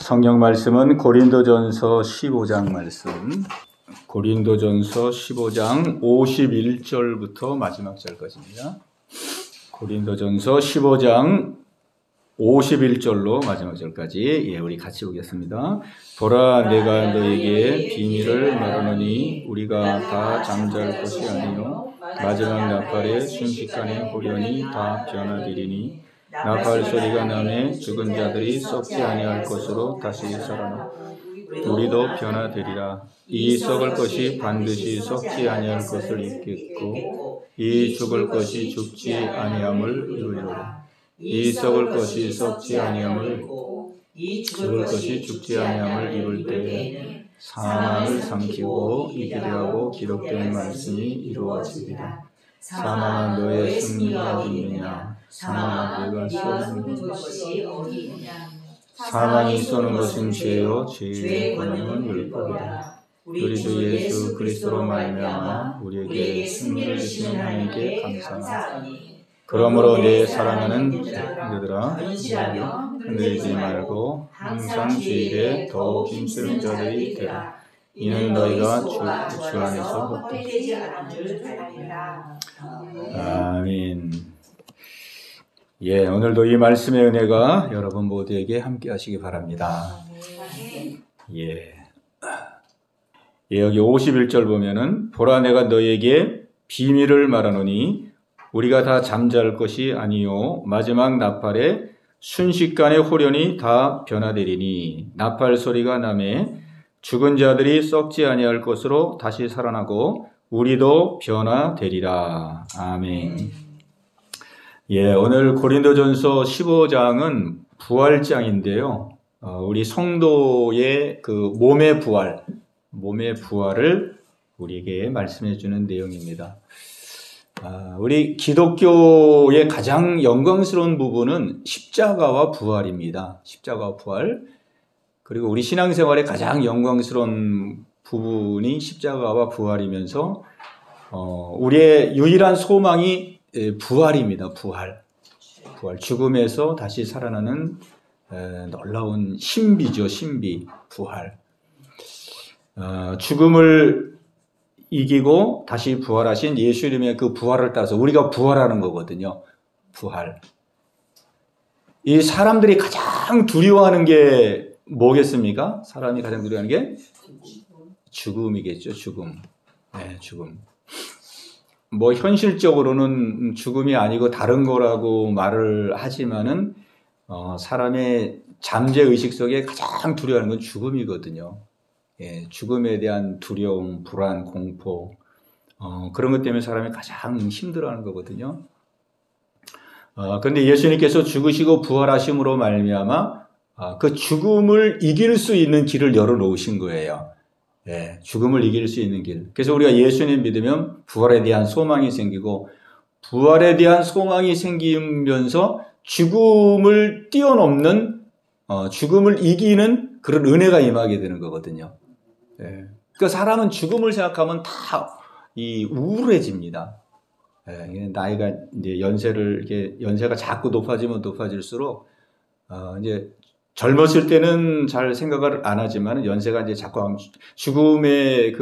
성경 말씀은 고린도전서 15장 말씀, 고린도전서 15장 51절부터 마지막 절까지입니다. 고린도전서 15장 51절로 마지막 절까지 우리 같이 보겠습니다. 보라, 내가 너에게 비밀을 말하노니 우리가 다 잠잘 것이 아니요 마지막 나팔에 순식간에 호련히 다 변화되리니 나팔 소리가 나매 죽은 자들이 썩지 아니할 것으로 다시 살아나고 우리도 변화되리라. 이 썩을 것이 반드시 썩지 아니할 것을 입겠고 이 죽을 것이 죽지 아니함을 입으리라. 이 썩을 것이 썩지 아니함을 죽을 것이 죽지 아니함을 입을 때에 사망을 삼키고 이기리라고 기록된 말씀이 이루어지리라. 사망아, 너의 승리가 어디있느냐? 사망아, 내가 쏘는 것이 어디있느냐? 사망이 쏘는 것은 죄요 죄의 권능은 율법이라. 우리 주 예수 그리스도로 말미암아 우리에게 승리를 주신 하나님께 감사하니. 그러므로 내 사랑하는 자들아, 흔들리지 말고 항상 주일에 더욱 힘쓰는 자들이 되라. 이는 너희가 주 안에서 헛되지 않은 줄 알리라. 아멘. 오늘도 이 말씀의 은혜가 여러분 모두에게 함께 하시기 바랍니다. 여기 51절 보면은 보라, 내가 너희에게 비밀을 말하노니 우리가 다 잠잘 것이 아니요 마지막 나팔에 순식간에 호련히 다 변화되리니 나팔 소리가 나매 죽은 자들이 썩지 아니할 것으로 다시 살아나고 우리도 변화되리라. 아멘. 오늘 고린도전서 15장은 부활장인데요. 우리 성도의 그 몸의 부활을 우리에게 말씀해 주는 내용입니다. 우리 기독교의 가장 영광스러운 부분은 십자가와 부활입니다. 십자가와 부활. 그리고 우리 신앙생활의 가장 영광스러운 부분이 십자가와 부활이면서 우리의 유일한 소망이 부활입니다. 부활. 죽음에서 다시 살아나는 놀라운 신비죠. 신비. 부활. 죽음을 이기고 다시 부활하신 예수님의 그 부활을 따라서 우리가 부활하는 거거든요. 부활. 이 사람들이 가장 두려워하는 게 뭐겠습니까? 사람이 가장 두려워하는 게 죽음이겠죠. 죽음. 죽음. 현실적으로는 죽음이 아니고 다른 거라고 말을 하지만은 사람의 잠재의식 속에 가장 두려워하는 건 죽음이거든요. 죽음에 대한 두려움, 불안, 공포, 그런 것 때문에 사람이 가장 힘들어하는 거거든요. 그런데 예수님께서 죽으시고 부활하심으로 말미암아 그 죽음을 이길 수 있는 길을 열어놓으신 거예요. 죽음을 이길 수 있는 길. 그래서 우리가 예수님 믿으면 부활에 대한 소망이 생기고, 부활에 대한 소망이 생기면서 죽음을 뛰어넘는, 죽음을 이기는 그런 은혜가 임하게 되는 거거든요. 그러니까 사람은 죽음을 생각하면 다 우울해집니다. 나이가 이제 연세가 자꾸 높아지면 높아질수록 이제 젊었을 때는 잘 생각을 안 하지만 연세가 이제 자꾸 죽음에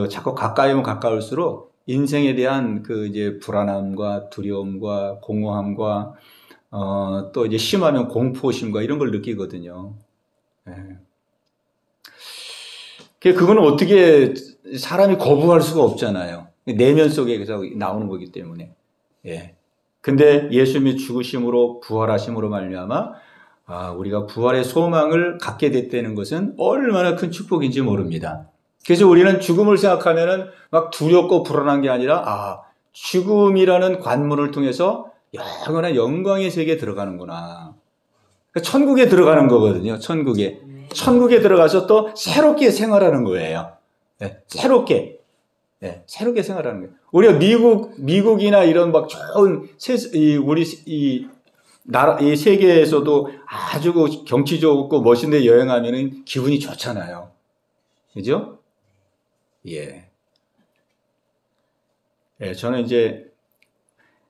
자꾸 가까이 오면 가까울수록 인생에 대한 이제 불안함과 두려움과 공허함과 또 이제 심하면 공포심과 이런 걸 느끼거든요. 그거는 어떻게 사람이 거부할 수가 없잖아요. 내면 속에서 나오는 거기 때문에. 근데 예수님이 죽으심으로 부활하심으로 말미암아 우리가 부활의 소망을 갖게 됐다는 것은 얼마나 큰 축복인지 모릅니다. 그래서 우리는 죽음을 생각하면은 막 두렵고 불안한 게 아니라 죽음이라는 관문을 통해서 영원한 영광의 세계에 들어가는구나. 그러니까 천국에 들어가는 거거든요. 천국에 들어가서 또 새롭게 생활하는 거예요. 새롭게 생활하는 거예요. 우리가 미국이나 이런 막 좋은 우리 이 세계에서도 아주 경치 좋고 멋있는 데 여행하면은 기분이 좋잖아요. 그죠? 저는 이제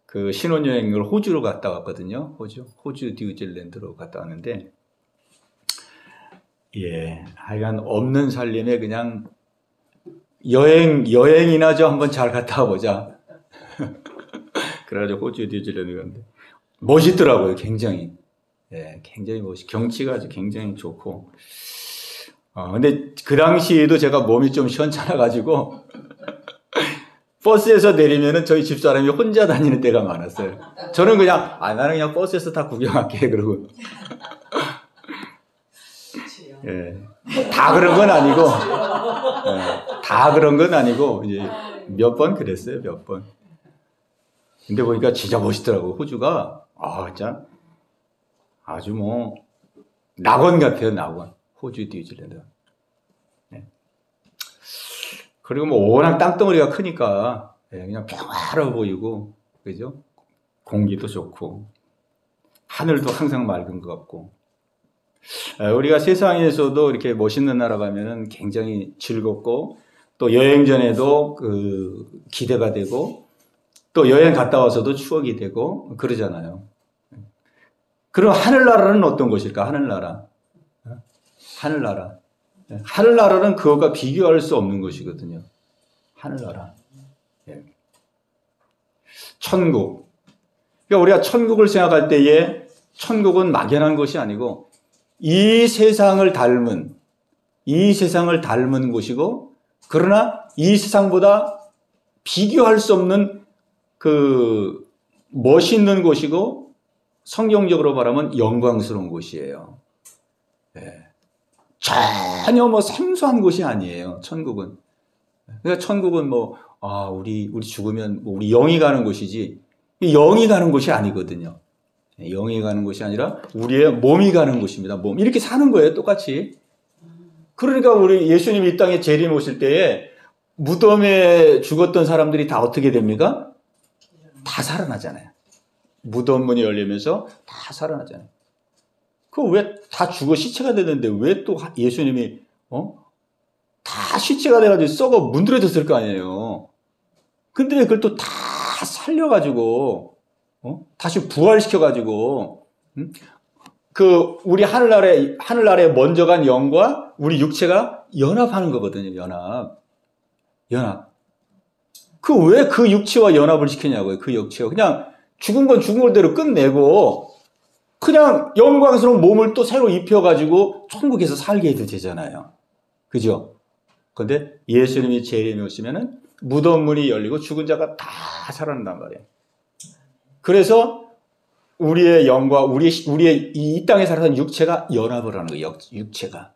그 신혼여행을 호주로 갔다 왔거든요. 호주 뉴질랜드로 갔다 왔는데 예, 하여간 없는 살림에 그냥 여행이나 좀 한번 잘 갔다 와보자. 그래가지고 호주 뉴질랜드 갔는데 멋있더라고요, 굉장히. 예, 굉장히 경치가 아주 굉장히 좋고. 근데 그 당시에도 제가 몸이 좀 시원찮아가지고 버스에서 내리면은 저희 집사람이 혼자 다니는 때가 많았어요. 저는 그냥 나는 그냥 버스에서 다 구경할게 그러고. 예, 다 그런 건 아니고, 다 그런 건 아니고 이제 몇 번 그랬어요, 몇 번. 근데 보니까 진짜 멋있더라고. 호주가 진짜 아주 뭐 낙원 같아요, 낙원. 호주 뉴질랜드. 네. 그리고 뭐 워낙 땅덩어리가 크니까 그냥 평화로워 보이고, 그죠? 공기도 좋고 하늘도 항상 맑은 것 같고. 우리가 세상에서도 이렇게 멋있는 나라 가면은 굉장히 즐겁고, 또 여행 전에도 기대가 되고, 또 여행 갔다 와서도 추억이 되고 그러잖아요. 그럼 하늘나라는 어떤 것일까? 하늘나라. 하늘나라는 그것과 비교할 수 없는 것이거든요. 하늘나라. 천국. 그러니까 우리가 천국을 생각할 때에 천국은 막연한 것이 아니고 이 세상을 닮은 곳이고, 그러나 이 세상보다 비교할 수 없는 멋있는 곳이고, 성경적으로 말하면 영광스러운 곳이에요. 전혀 뭐 생소한 곳이 아니에요, 천국은. 그러니까 천국은 우리 죽으면 우리 영이 가는 곳이지, 영이 가는 곳이 아니거든요. 영이 가는 곳이 아니라 우리의 몸이 가는 곳입니다. 몸. 이렇게 사는 거예요, 똑같이. 그러니까 우리 예수님이 이 땅에 재림 오실 때에 무덤에 죽었던 사람들이 다 어떻게 됩니까? 다 살아나잖아요. 무덤 문이 열리면서 다 살아나잖아요. 왜 다 죽어 시체가 되는데 왜 또 예수님이 다 시체가 돼가지고 썩어 문드러졌을 거 아니에요. 근데 왜 그걸 또 다 살려가지고 다시 부활시켜가지고 우리 하늘나라에 먼저 간 영과 우리 육체가 연합하는 거거든요. 연합. 왜 그 육체와 연합을 시키냐고요. 그 육체가 그냥 죽은 건 죽은 걸대로 끝내고 그냥 영광스러운 몸을 또 새로 입혀가지고 천국에서 살게 해도 되잖아요. 그죠? 근데 예수님이 재림에 오시면은 무덤 문이 열리고 죽은 자가 다 살아난단 말이에요. 그래서 우리의 영과 우리의 이 땅에 살았던 육체가 연합을 하는 거예요. 육체가.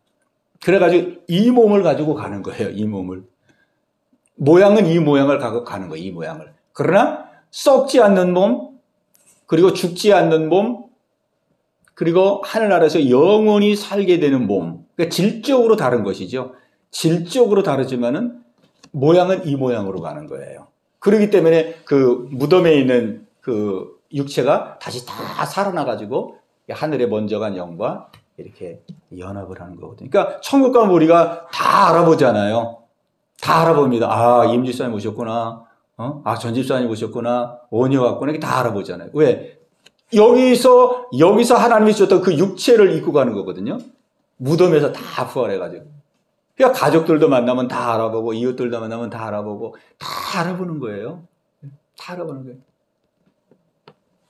그래가지고 이 몸을 가지고 가는 거예요. 이 몸을. 모양은 이 모양을 가지고 가는 거예요. 이 모양을. 그러나 썩지 않는 몸, 그리고 죽지 않는 몸, 그리고 하늘나라에서 영원히 살게 되는 몸. 그러니까 질적으로 다른 것이죠. 질적으로 다르지만은 모양은 이 모양으로 가는 거예요. 그렇기 때문에 그 무덤에 있는 그 육체가 다시 다 살아나가지고 하늘에 먼저 간 영과 이렇게 연합을 하는 거거든요. 그러니까 천국 가면 우리가 다 알아보잖아요. 다 알아봅니다. 임 집사님 오셨구나. 전 집사님 오셨구나. 오녀 왔구나. 이렇게 다 알아보잖아요. 왜? 여기서 하나님이 주셨던 그 육체를 입고 가는 거거든요. 무덤에서 다 부활해가지고. 그러니까 가족들도 만나면 다 알아보고, 이웃들도 만나면 다 알아보고, 다 알아보는 거예요. 다 알아보는 거예요.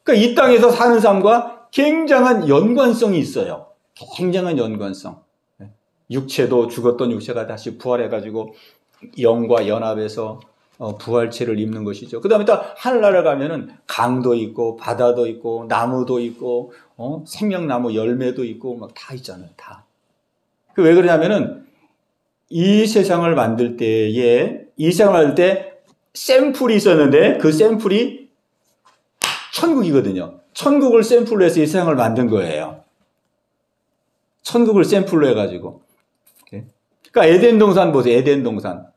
그러니까 이 땅에서 사는 삶과 굉장한 연관성이 있어요. 굉장한 연관성. 육체도 죽었던 육체가 다시 부활해가지고 영과 연합해서 부활체를 입는 것이죠. 그 다음에 또 하늘나라 가면은 강도 있고 바다도 있고 나무도 있고 생명나무 열매도 있고 막 다 있잖아요. 다. 왜 그러냐면은 이 세상을 만들 때 샘플이 있었는데 그 샘플이 천국이거든요. 천국을 샘플로 해서 이 세상을 만든 거예요. 천국을 샘플로 해가지고. 그러니까 에덴 동산 보세요. 에덴 동산.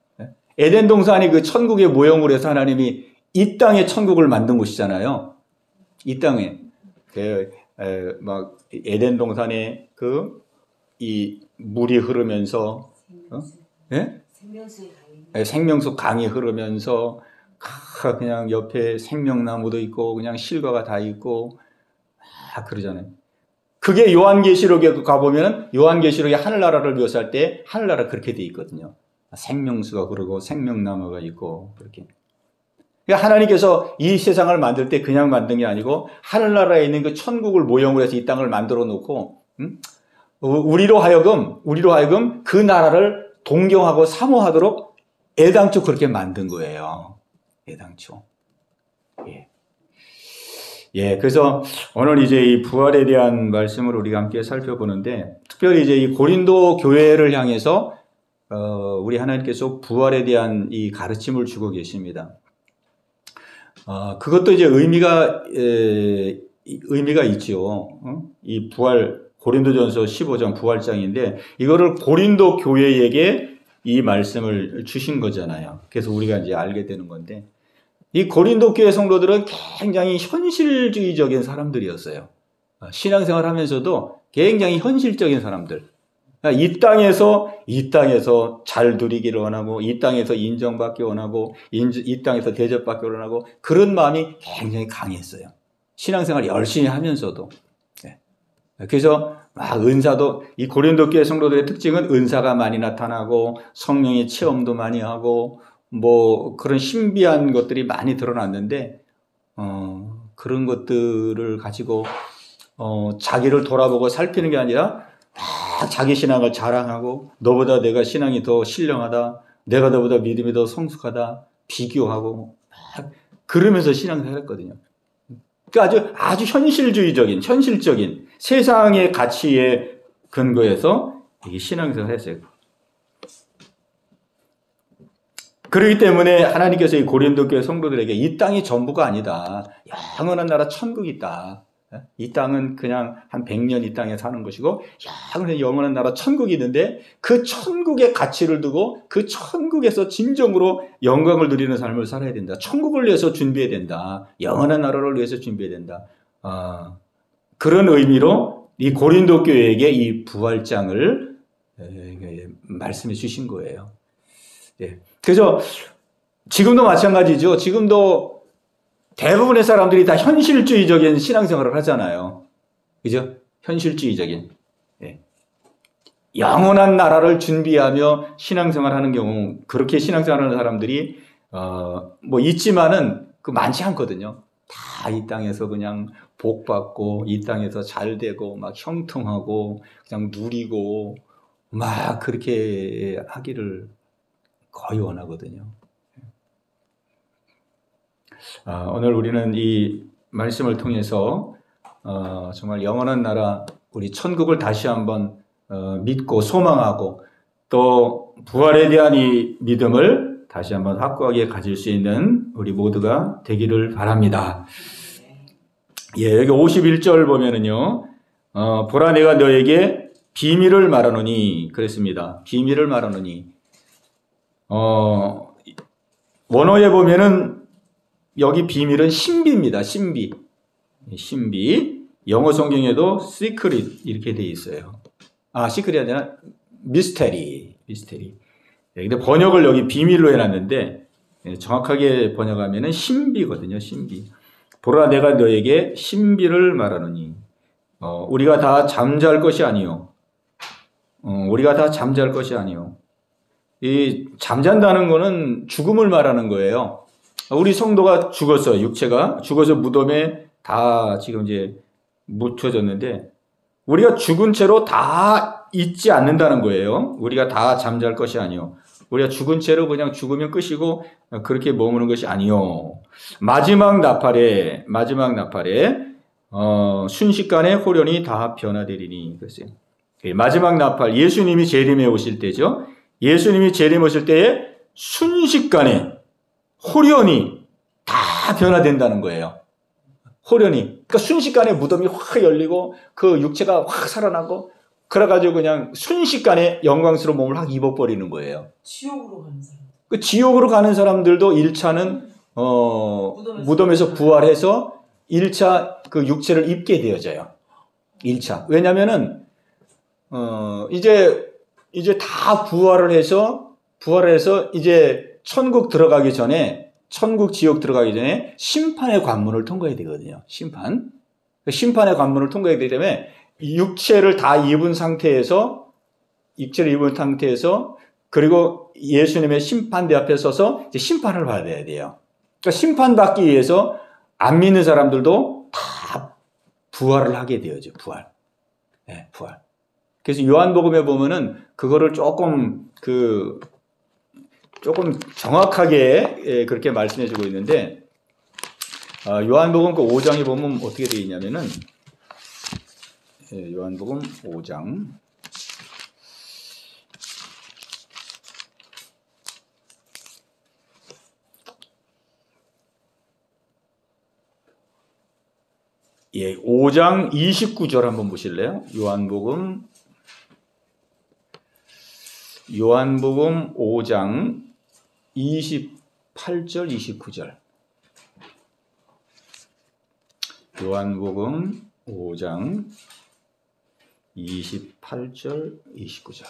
에덴 동산이 그 천국의 모형으로 해서 하나님이 이 땅에 천국을 만든 곳이잖아요. 이 땅에. 막 에덴 동산에 이 물이 흐르면서 생명수 강이 흐르면서 그냥 옆에 생명나무도 있고 그냥 실과가 다 있고 그러잖아요. 그게 요한계시록에 가보면 요한계시록의 하늘나라를 묘사할 때 하늘나라 그렇게 돼 있거든요. 생명수가 그러고 생명나무가 있고 그렇게. 그러니까 하나님께서 이 세상을 만들 때 그냥 만든 게 아니고 하늘나라에 있는 그 천국을 모형으로 해서 이 땅을 만들어 놓고 우리로 하여금 그 나라를 동경하고 사모하도록 애당초 그렇게 만든 거예요. 애당초. 그래서 오늘 이제 이 부활에 대한 말씀을 우리가 함께 살펴보는데, 특별히 이제 이 고린도 교회를 향해서 우리 하나님께서 부활에 대한 이 가르침을 주고 계십니다. 그것도 이제 의미가 있죠. 이 부활, 고린도전서 15장 부활장인데, 이거를 고린도 교회에게 이 말씀을 주신 거잖아요. 그래서 우리가 이제 알게 되는 건데, 이 고린도 교회 성도들은 굉장히 현실주의적인 사람들이었어요. 신앙생활 하면서도 굉장히 현실적인 사람들. 이 땅에서 잘 누리기를 원하고, 이 땅에서 인정받기 원하고, 이 땅에서 대접받기 원하고, 그런 마음이 굉장히 강했어요. 신앙생활 열심히 하면서도. 그래서 은사도, 이 고린도 교회 성도들의 특징은 은사가 많이 나타나고, 성령의 체험도 많이 하고, 그런 신비한 것들이 많이 드러났는데, 그런 것들을 가지고, 자기를 돌아보고 살피는 게 아니라, 자기 신앙을 자랑하고, 너보다 내가 신앙이 더 신령하다, 내가 너보다 믿음이 더 성숙하다, 비교하고, 그러면서 신앙생활 했거든요. 그러니까 아주 현실적인 세상의 가치에 근거해서 이게 신앙생활을 했어요. 그렇기 때문에 하나님께서 이 고린도 교회 성도들에게 이 땅이 전부가 아니다. 영원한 나라 천국이 있다. 이 땅은 그냥 한 100년 이 땅에 사는 것이고 영원한 나라 천국이 있는데 그 천국의 가치를 두고 그 천국에서 진정으로 영광을 누리는 삶을 살아야 된다. 천국을 위해서 준비해야 된다. 영원한 나라를 위해서 준비해야 된다. 그런 의미로 이 고린도 교회에게 이 부활장을 말씀해 주신 거예요. 그래서 지금도 마찬가지죠. 지금도 대부분의 사람들이 다 현실주의적인 신앙생활을 하잖아요. 그죠? 현실주의적인. 영원한 나라를 준비하며 신앙생활하는 경우, 그렇게 신앙생활하는 사람들이 있지만은 많지 않거든요. 다 이 땅에서 그냥 복 받고, 이 땅에서 잘 되고, 막 형통하고, 그냥 누리고, 막 그렇게 하기를 거의 원하거든요. 오늘 우리는 이 말씀을 통해서 정말 영원한 나라, 우리 천국을 다시 한번 믿고 소망하고 또 부활에 대한 이 믿음을 다시 한번 확고하게 가질 수 있는 우리 모두가 되기를 바랍니다. 여기 51절 보면은요, 보라 내가 너에게 비밀을 말하노니 그랬습니다. 비밀을 말하노니. 원어에 보면은 여기 비밀은 신비입니다. 신비. 영어 성경에도 secret 이렇게 되어 있어요. 시크릿이 아니라 미스테리. 근데 번역을 여기 비밀로 해놨는데 정확하게 번역하면은 신비거든요. 신비. 보라 내가 너에게 신비를 말하노니. 우리가 다 잠잘 것이 아니요. 이 잠잔다는 거는 죽음을 말하는 거예요. 우리 성도가 죽었어요. 육체가 죽어서 무덤에 다 지금 이제 묻혀졌는데 우리가 죽은 채로 다 있지 않는다는 거예요. 우리가 다 잠잘 것이 아니요. 우리가 죽은 채로 그냥 죽으면 끝이고 그렇게 머무는 것이 아니요. 마지막 나팔에 순식간에 호련히 다 변화되리니 그랬어요. 마지막 나팔, 예수님이 재림해 오실 때죠. 예수님이 재림해 오실 때에 순식간에 호련히 다 변화된다는 거예요. 호련히. 그러니까 순식간에 무덤이 확 열리고 그 육체가 확 살아나고 그래가지고 그냥 순식간에 영광스러운 몸을 확 입어버리는 거예요. 지옥으로 가는 사람. 그 지옥으로 가는 사람들도 1차는 무덤에서 부활해서 1차 그 육체를 입게 되어져요. 1차. 왜냐면은 이제 다 부활을 해서 이제 천국 지옥 들어가기 전에 심판의 관문을 통과해야 되거든요. 심판의 관문을 통과해야 되기 때문에 육체를 다 입은 상태에서 그리고 예수님의 심판대 앞에 서서 이제 심판을 받아야 돼요. 그러니까 심판받기 위해서 안 믿는 사람들도 다 부활을 하게 되어죠. 부활. 네, 부활. 그래서 요한복음에 보면은 그거를 조금 정확하게 그렇게 말씀해 주고 있는데, 요한복음 그 5장에 보면 어떻게 되어 있냐면은, 요한복음 5장. 예, 5장 29절 한번 보실래요? 요한복음 5장 28절, 29절. 요한복음 5장 28절, 29절.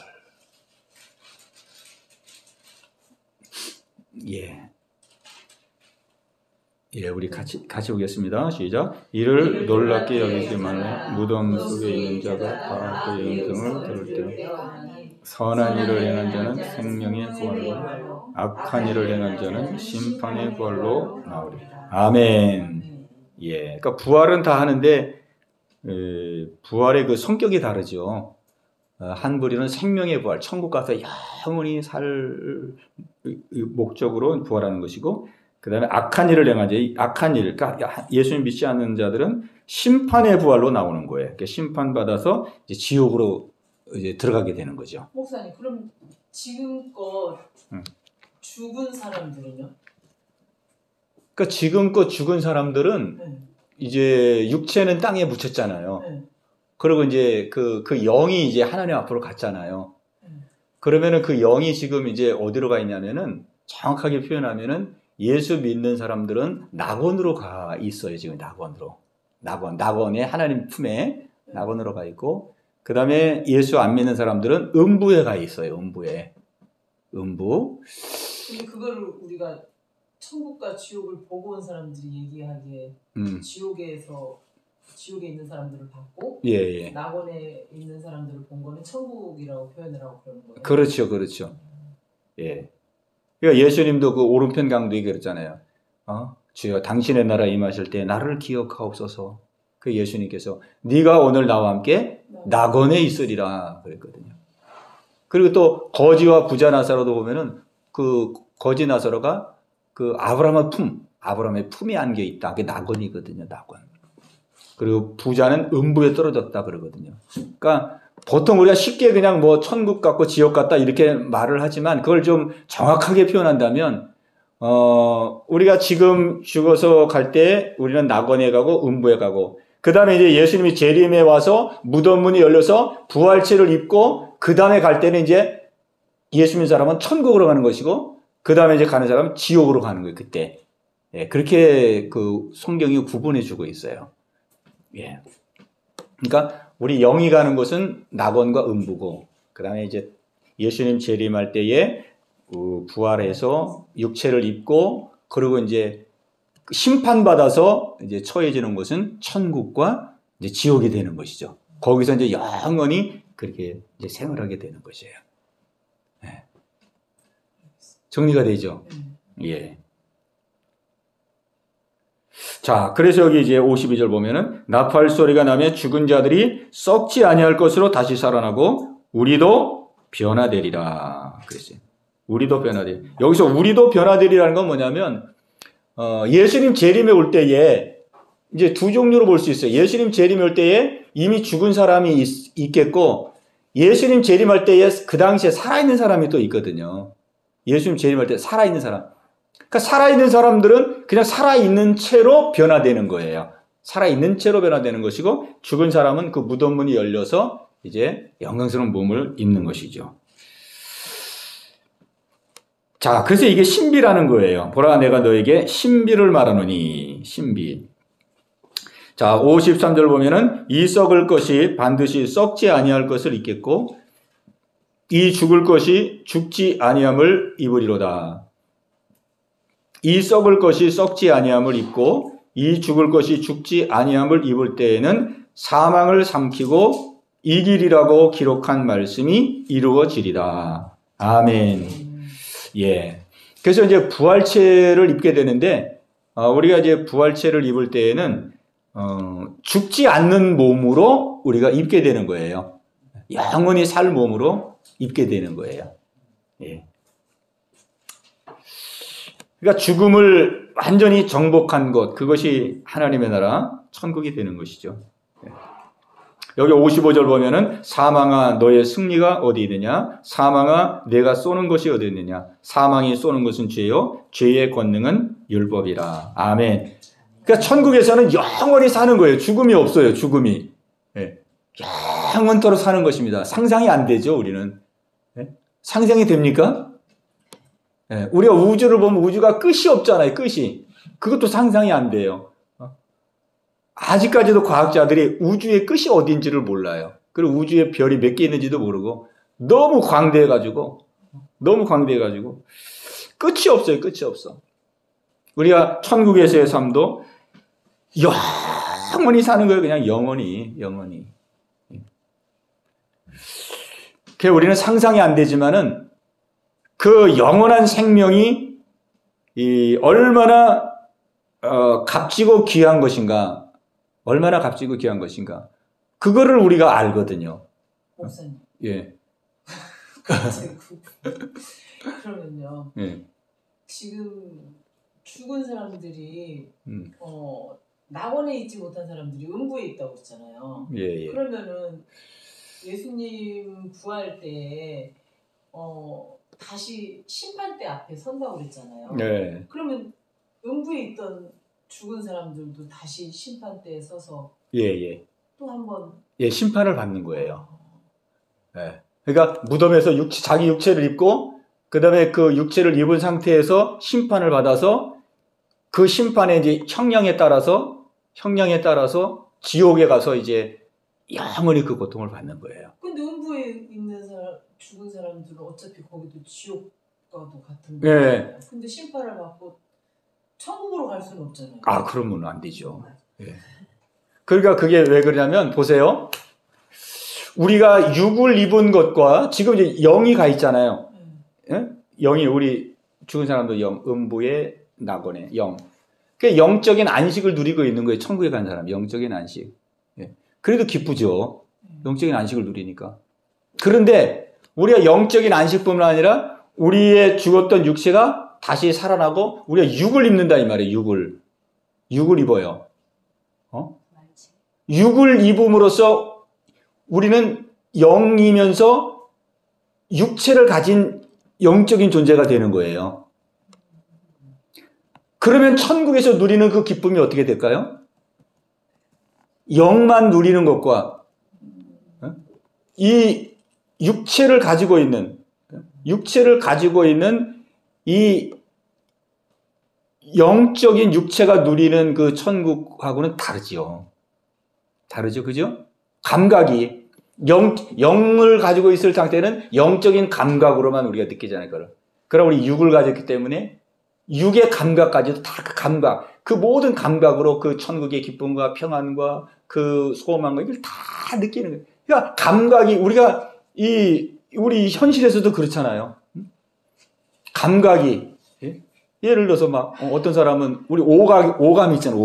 우리 같이 보겠습니다. 시작. 이를 놀랍게 여기지 말라. 무덤 속에 있는 자가 다 그의 음성을 들을 때 선한 일을 행한 자는 생명의 부활로, 악한 일을 행한 자는 심판의 부활로 나오리. 아멘. 그러니까 부활은 다 하는데 부활의 그 성격이 다르죠. 한 부류는 생명의 부활, 천국 가서 영원히 살 목적으로 부활하는 것이고, 그 다음에 악한 일을 행한 자, 악한 일, 그러니까 예수님 믿지 않는 자들은 심판의 부활로 나오는 거예요. 그러니까 심판받아서 이제 지옥으로 이제 들어가게 되는 거죠. 목사님, 그럼 지금껏 죽은 사람들은요? 그러니까 지금껏 죽은 사람들은 이제 육체는 땅에 묻혔잖아요. 그리고 이제 그 영이 이제 하나님 앞으로 갔잖아요. 그러면은 그 영이 지금 이제 어디로 가 있냐면은, 정확하게 표현하면은 예수 믿는 사람들은 낙원으로 가 있어요. 지금 낙원에 하나님 품에 낙원으로 가 있고, 그 다음에 예수 안 믿는 사람들은 음부에 가 있어요. 음부. 근데 그거를 우리가 천국과 지옥을 보고 온 사람들이 얘기하기에 지옥에 있는 사람들을 봤고 낙원에 있는 사람들을 본 거는 천국이라고 표현을 하고 그러는 거예요. 그렇죠. 그러니까 예수님도 그 오른편 강도에 그랬잖아요. 주여 당신의 나라 임하실 때 나를 기억하옵소서. 그 예수님께서 네가 오늘 나와 함께 낙원에 있으리라 그랬거든요. 그리고 또 거지와 부자 나사로도 보면은 그 거지 나사로가 그 아브라함의 품에 안겨 있다. 그게 낙원이거든요. 낙원. 그리고 부자는 음부에 떨어졌다 그러거든요. 그러니까 보통 우리가 쉽게 그냥 뭐 천국 같고 지옥 같다 이렇게 말을 하지만, 그걸 좀 정확하게 표현한다면 우리가 지금 죽어서 갈 때 우리는 낙원에 가고 음부에 가고, 그 다음에 이제 예수님이 재림에 와서 무덤 문이 열려서 부활체를 입고 그 다음에 갈 때는 이제 예수 믿는 사람은 천국으로 가는 것이고, 그 다음에 이제 가는 사람은 지옥으로 가는 거예요. 그때. 그렇게 그 성경이 구분해 주고 있어요. 그러니까 우리 영이 가는 곳은 낙원과 음부고, 그 다음에 이제 예수님 재림할 때에 부활해서 육체를 입고, 그리고 이제 심판받아서 이제 처해지는 곳은 천국과 이제 지옥이 되는 것이죠. 거기서 이제 영원히 그렇게 이제 생활하게 되는 것이에요. 정리가 되죠? 자, 그래서 여기 이제 52절 보면은 나팔 소리가 나면 죽은 자들이 썩지 아니할 것으로 다시 살아나고 우리도 변화되리라 그랬어요. 우리도 변화되리. 여기서 우리도 변화되리라는 건 뭐냐면 예수님 재림에 올 때에 이제 두 종류로 볼 수 있어요. 예수님 재림에 올 때에 이미 죽은 사람이 있겠고, 예수님 재림할 때에 그 당시에 살아있는 사람이 또 있거든요. 예수님 재림할 때 살아있는 사람. 그러니까 살아있는 사람들은 그냥 살아있는 채로 변화되는 거예요. 살아있는 채로 변화되는 것이고, 죽은 사람은 그 무덤 문이 열려서 이제 영광스러운 몸을 입는 것이죠. 자, 그래서 이게 신비라는 거예요. 보라, 내가 너에게 신비를 말하노니. 신비. 자, 53절 보면은 이 썩을 것이 반드시 썩지 아니할 것을 입겠고 이 죽을 것이 죽지 아니함을 입으리로다. 이 썩을 것이 썩지 아니함을 입고 이 죽을 것이 죽지 아니함을 입을 때에는 사망을 삼키고 이기리라고 기록한 말씀이 이루어지리라. 아멘. 예. 그래서 이제 부활체를 입게 되는데, 우리가 이제 부활체를 입을 때에는, 죽지 않는 몸으로 우리가 입게 되는 거예요. 영원히 살 몸으로 입게 되는 거예요. 예. 그러니까 죽음을 완전히 정복한 것, 그것이 하나님의 나라, 천국이 되는 것이죠. 예. 여기 55절 보면은 사망아 너의 승리가 어디 있느냐? 사망아 내가 쏘는 것이 어디 있느냐? 사망이 쏘는 것은 죄요, 죄의 권능은 율법이라. 아멘. 그러니까 천국에서는 영원히 사는 거예요. 죽음이 없어요. 죽음이. 예. 영원토록 사는 것입니다. 상상이 안 되죠. 우리는. 예? 상상이 됩니까? 예. 우리가 우주를 보면 우주가 끝이 없잖아요. 끝이. 그것도 상상이 안 돼요. 아직까지도 과학자들이 우주의 끝이 어딘지를 몰라요. 그리고 우주에 별이 몇 개 있는지도 모르고 너무 광대해가지고 끝이 없어요. 끝이 없어. 우리가 천국에서의 삶도 영원히 사는 거예요. 그냥 영원히. 그래서 우리는 상상이 안 되지만은 그 영원한 생명이 얼마나 값지고 귀한 것인가. 얼마나 값지고 귀한 것인가. 그거를 우리가 알거든요. 목사님. 예. 그러면요. 예. 지금 죽은 사람들이 낙원에 있지 못한 사람들이 음부에 있다고 했잖아요. 예. 그러면은 예수님 부활 때 다시 심판대 앞에 선다고 그랬잖아요. 예. 그러면 음부에 있던 죽은 사람들도 다시 심판대에 서서 또 한번 심판을 받는 거예요. 예. 그러니까 무덤에서 자기 육체를 입고 그 다음에 그 육체를 입은 상태에서 심판을 받아서 그 심판의 이제 형량에 따라서 지옥에 가서 이제 영원히 그 고통을 받는 거예요. 근데 음부에 있는 죽은 사람들은 어차피 거기도 지옥과도 같은 거예요. 예. 근데 심판을 받고 천국으로 갈 수는 없잖아요. 그러면 안 되죠. 예. 그러니까 그게 왜 그러냐면 보세요. 우리가 육을 입은 것과 지금 이제 영이 가 있잖아요. 예? 영이 우리 죽은 사람도 음부의 낙원에 영. 그 영적인 안식을 누리고 있는 거예요. 천국에 간 사람 영적인 안식. 예. 그래도 기쁘죠. 영적인 안식을 누리니까. 그런데 우리가 영적인 안식뿐만 아니라 우리의 죽었던 육체가 다시 살아나고 우리가 육을 입는다 이 말이에요. 육을 입어요. 육을 입음으로써 우리는 영이면서 육체를 가진 영적인 존재가 되는 거예요. 그러면 천국에서 누리는 그 기쁨이 어떻게 될까요? 영만 누리는 것과 이 육체를 가지고 있는 이 영적인 육체가 누리는 그 천국하고는 다르죠. 그죠? 감각이 영을 가지고 있을 상태는 영적인 감각으로만 우리가 느끼잖아요. 그럼 우리 육을 가졌기 때문에 육의 감각까지도 다 그 감각, 그 모든 감각으로 그 천국의 기쁨과 평안과 그 소망과 이걸 다 느끼는 거예요. 그러니까 감각이 우리가 우리 현실에서도 그렇잖아요. 감각이 예를 들어서 막 어떤 사람은 우리 오감 있잖아요.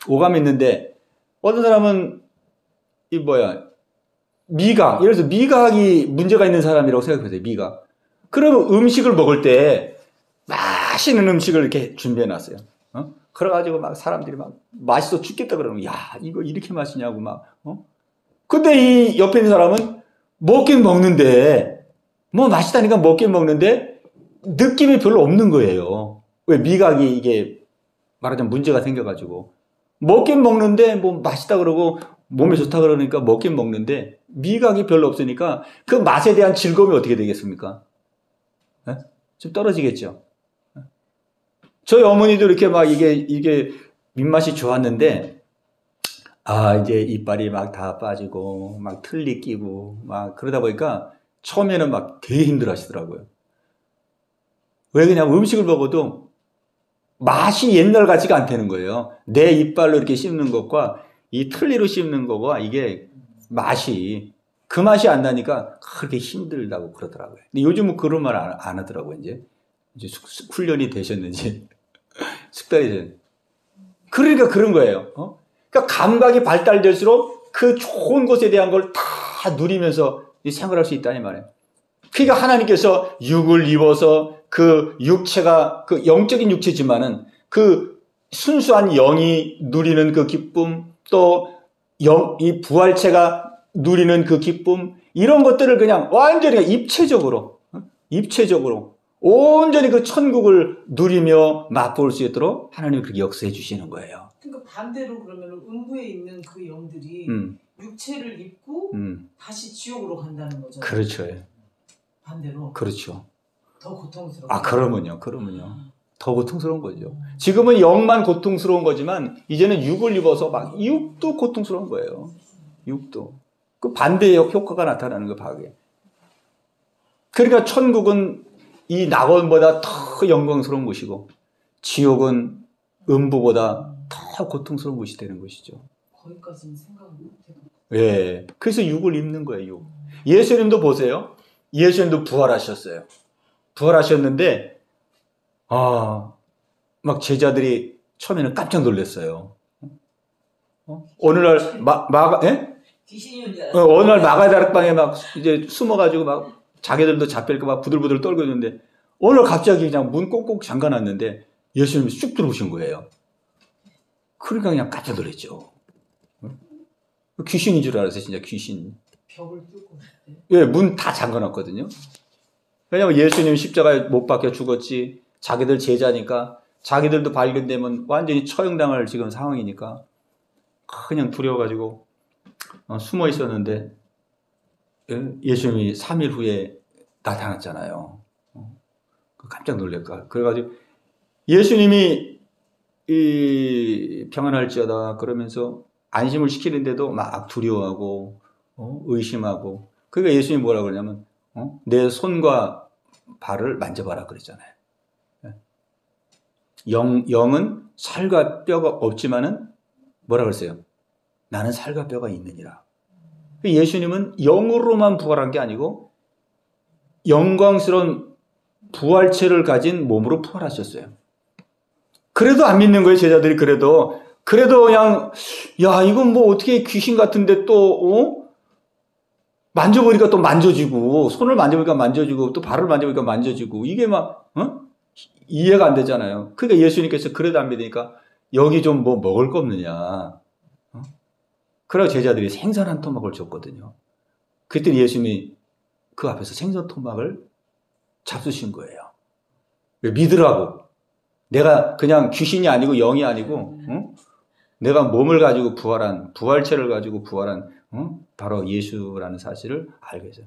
오감 있는데 어떤 사람은 미각, 예를 들어서 미각이 문제가 있는 사람이라고 생각해보세요. 미각. 그러면 음식을 먹을 때 맛있는 음식을 이렇게 준비해놨어요. 그래가지고 막 사람들이 막 맛있어 죽겠다 그러면 야 이거 이렇게 맛있냐고 근데 이 옆에 있는 사람은 먹긴 먹는데 맛있다니까 먹긴 먹는데 느낌이 별로 없는 거예요. 왜? 미각이 이게 말하자면 문제가 생겨가지고 먹긴 먹는데 맛있다 그러고 몸에 좋다 그러니까 먹긴 먹는데 미각이 별로 없으니까 그 맛에 대한 즐거움이 어떻게 되겠습니까? 좀 떨어지겠죠. 저희 어머니도 이렇게 막 이게 입맛이 좋았는데 이제 이빨이 막 다 빠지고 막 틀니 끼고 막 그러다 보니까 처음에는 막 되게 힘들어 하시더라고요. 왜 그냥 음식을 먹어도 맛이 옛날 같지가 않다는 거예요. 내 이빨로 이렇게 씹는 것과 이 틀니로 씹는 거가 이게 맛이 그 맛이 안 나니까 그렇게 힘들다고 그러더라고요. 근데 요즘은 그런 말 안 하더라고요. 이제 훈련이 되셨는지 숙달이 되셨는지. 그러니까 그런 거예요. 그러니까 감각이 발달될수록 그 좋은 것에 대한 걸 다 누리면서 생활할 수 있다는 말이에요. 그러니까 하나님께서 육을 입어서 그 육체가 그 영적인 육체지만은 그 순수한 영이 누리는 그 기쁨, 또 이 부활체가 누리는 그 기쁨, 이런 것들을 그냥 완전히 입체적으로 온전히 그 천국을 누리며 맛볼 수 있도록 하나님이 그렇게 역사해 주시는 거예요. 그러니까 반대로 그러면 음부에 있는 그 영들이 육체를 입고 다시 지옥으로 간다는 거죠. 그렇죠. 반대로. 그렇죠. 더 고통스러워. 그러면요. 더 고통스러운 거죠. 지금은 영만 고통스러운 거지만 이제는 육을 입어서 막 육도 고통스러운 거예요. 육도. 그 반대의 효과가 나타나는 거 파괴. 그러니까 천국은 이 낙원보다 더 영광스러운 곳이고 지옥은 음부보다 더 고통스러운 곳이 되는 것이죠. 거기까지는 생각을 못해요. 예. 그래서 육을 입는 거예요. 육. 예수님도 보세요. 예수님도 부활하셨어요. 부활하셨는데 막 제자들이 처음에는 깜짝 놀랐어요. 어느 날 귀신이 온 줄 알았어요. 어느 날 마가다락방에 막 이제 숨어가지고 막 자기들도 잡힐까 막 부들부들 떨고 있는데 어느 날 갑자기 그냥 문 꼭꼭 잠가놨는데 예수님이 쑥 들어오신 거예요. 그러니까 그냥 깜짝 놀랐죠. 귀신인 줄 알았어요, 진짜 귀신. 벽을 뚫고 있대. 예, 문 다 잠가놨거든요. 왜냐면 예수님 십자가에 못 박혀 죽었지. 자기들 제자니까 자기들도 발견되면 완전히 처형당할 지금 상황이니까 그냥 두려워가지고 숨어 있었는데 예수님이 3일 후에 나타났잖아요. 깜짝 놀랄까. 그래가지고 예수님이 평안할지어다 그러면서 안심을 시키는데도 막 두려워하고 의심하고. 그러니까 예수님이 뭐라고 그러냐면 내 손과 발을 만져봐라 그랬잖아요. 영은 살과 뼈가 없지만은 뭐라 그랬어요? 나는 살과 뼈가 있느니라. 예수님은 영으로만 부활한 게 아니고 영광스러운 부활체를 가진 몸으로 부활하셨어요. 그래도 안 믿는 거예요, 제자들이. 그래도 그냥 야, 이건 뭐 어떻게 귀신 같은데 또 만져보니까 또 만져지고, 손을 만져보니까 만져지고, 또 발을 만져보니까 만져지고, 이게 막 이해가 안 되잖아요. 그러니까 예수님께서 그래도 안 믿으니까 여기 좀 뭐 먹을 거 없느냐. 그래서 제자들이 생선 한 토막을 줬거든요. 그때 예수님이 그 앞에서 생선 토막을 잡수신 거예요. 왜? 믿으라고. 내가 그냥 귀신이 아니고 영이 아니고 내가 몸을 가지고 부활한, 부활체를 가지고 부활한 바로 예수라는 사실을 알게 해서.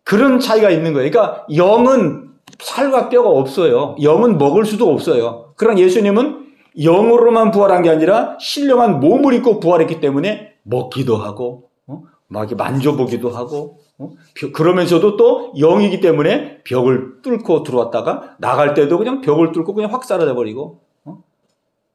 그런 차이가 있는 거예요. 그러니까 영은 살과 뼈가 없어요. 영은 먹을 수도 없어요. 그러나 예수님은 영으로만 부활한 게 아니라 신령한 몸을 입고 부활했기 때문에 먹기도 하고 막 이렇게 만져보기도 하고 그러면서도 또 영이기 때문에 벽을 뚫고 들어왔다가 나갈 때도 그냥 벽을 뚫고 그냥 확 사라져 버리고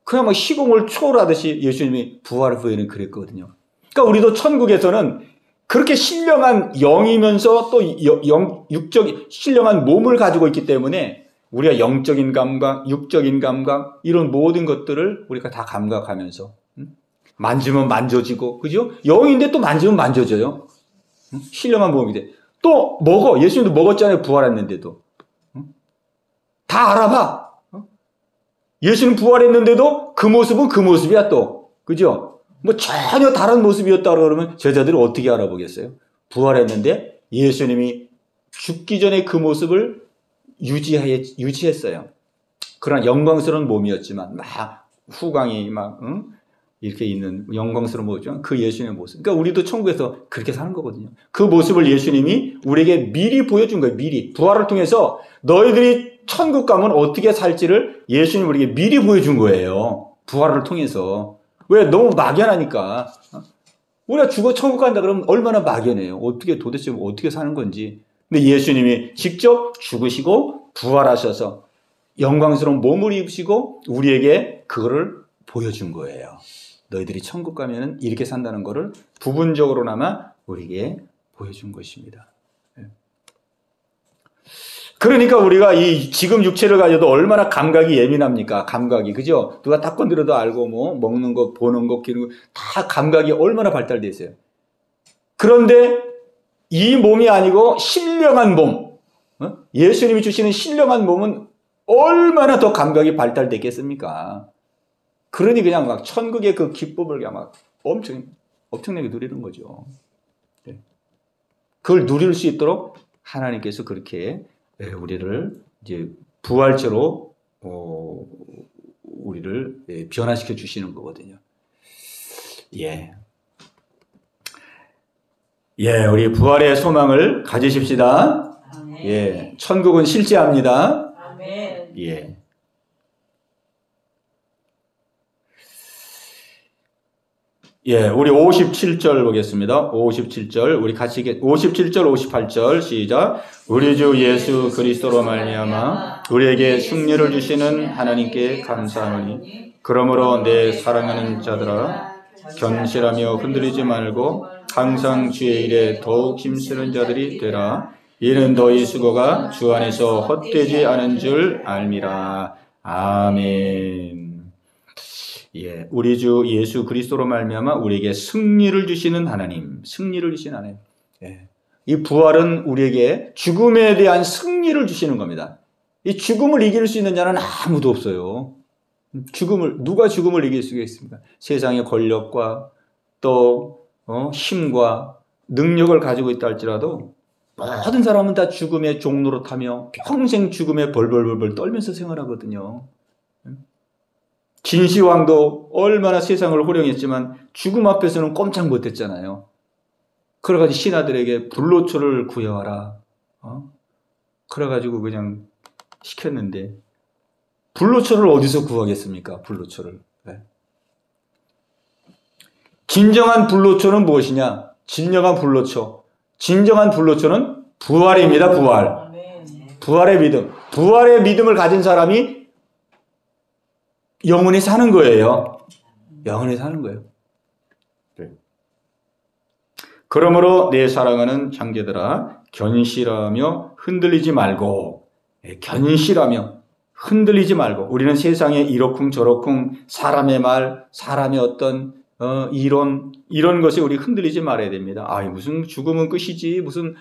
그냥 막 시공을 초월하듯이 예수님이 부활 후에는 그랬거든요. 그러니까 우리도 천국에서는 그렇게 신령한 영이면서 또 육적인 신령한 몸을 가지고 있기 때문에 우리가 영적인 감각, 육적인 감각 이런 모든 것들을 우리가 다 감각하면서 만지면 만져지고, 그죠? 영인데 또 만지면 만져져요. 신령한 몸인데 또 먹어. 예수님도 먹었잖아요. 부활했는데도 다 알아봐. 예수님 부활했는데도 그 모습은 그 모습이야 또, 그죠? 뭐 전혀 다른 모습이었다 그러면 제자들이 어떻게 알아보겠어요? 부활했는데 예수님이 죽기 전에 그 모습을 유지했어요. 그러나 영광스러운 몸이었지만 막 후광이 막 이렇게 있는 영광스러운 모습이죠. 그 예수님의 모습. 그러니까 우리도 천국에서 그렇게 사는 거거든요. 그 모습을 예수님이 우리에게 미리 보여준 거예요. 미리. 부활을 통해서 너희들이 천국 가면 어떻게 살지를 예수님이 우리에게 미리 보여준 거예요. 부활을 통해서. 왜? 너무 막연하니까. 우리가 죽어 천국 간다 그러면 얼마나 막연해요. 도대체 어떻게 사는 건지. 근데 예수님이 직접 죽으시고 부활하셔서 영광스러운 몸을 입으시고 우리에게 그거를 보여준 거예요. 너희들이 천국 가면은 이렇게 산다는 거를 부분적으로나마 우리에게 보여준 것입니다. 그러니까 우리가 이 지금 육체를 가져도 얼마나 감각이 예민합니까? 감각이, 그죠? 누가 딱 건드려도 알고, 뭐 먹는 것, 보는 것, 기는 것, 다 감각이 얼마나 발달되어 있어요. 그런데 이 몸이 아니고 신령한 몸, 예수님이 주시는 신령한 몸은 얼마나 더 감각이 발달됐겠습니까? 그러니 그냥 막 천국의 그 기쁨을 그냥 막 엄청나게 누리는 거죠. 그걸 누릴 수 있도록 하나님께서 그렇게 우리를 이제 부활체로 우리를 변화시켜 주시는 거거든요. 예, 우리 부활의 소망을 가지십시다. 아멘. 예, 천국은 실제합니다. 아멘. 예. 예, 우리 57절 보겠습니다. 57절, 우리 같이 57절, 58절 시작. 우리 주 예수 그리스도로 말미암아 우리에게 승리를 주시는 하나님께 감사하노니 그러므로 내 사랑하는 자들아 견실하며 흔들리지 말고 항상 주의 일에 더욱 힘쓰는 자들이 되라. 이는 너희 수고가 주 안에서 헛되지 않은 줄 알미라. 아멘. 예, 우리 주 예수 그리스도로 말미암아 우리에게 승리를 주시는 하나님, 승리를 주시는 하나님. 예. 이 부활은 우리에게 죽음에 대한 승리를 주시는 겁니다. 이 죽음을 이길 수 있는 자는 아무도 없어요. 누가 죽음을 이길 수가 있습니까? 세상의 권력과 또 힘과 능력을 가지고 있다 할지라도 모든 사람은 다 죽음의 종로로 타며 평생 죽음에 벌벌벌 떨면서 생활하거든요. 진시황도 얼마나 세상을 호령했지만 죽음 앞에서는 꼼짝 못했잖아요. 그래가지고 신하들에게 불로초를 구해와라. 그래가지고 그냥 시켰는데 불로초를 어디서 구하겠습니까? 불로초를. 네. 진정한 불로초는 무엇이냐? 진정한 불로초는 부활입니다. 부활. 부활의 믿음. 부활의 믿음을 가진 사람이 영원히 사는 거예요. 영원히 사는 거예요. 네. 그러므로 내 사랑하는 형제들아 견실하며 흔들리지 말고, 견실하며 흔들리지 말고. 우리는 세상에 이러쿵저러쿵 사람의 말, 사람의 어떤 이런 것에 우리 흔들리지 말아야 됩니다. 무슨 죽음은 끝이지, 무슨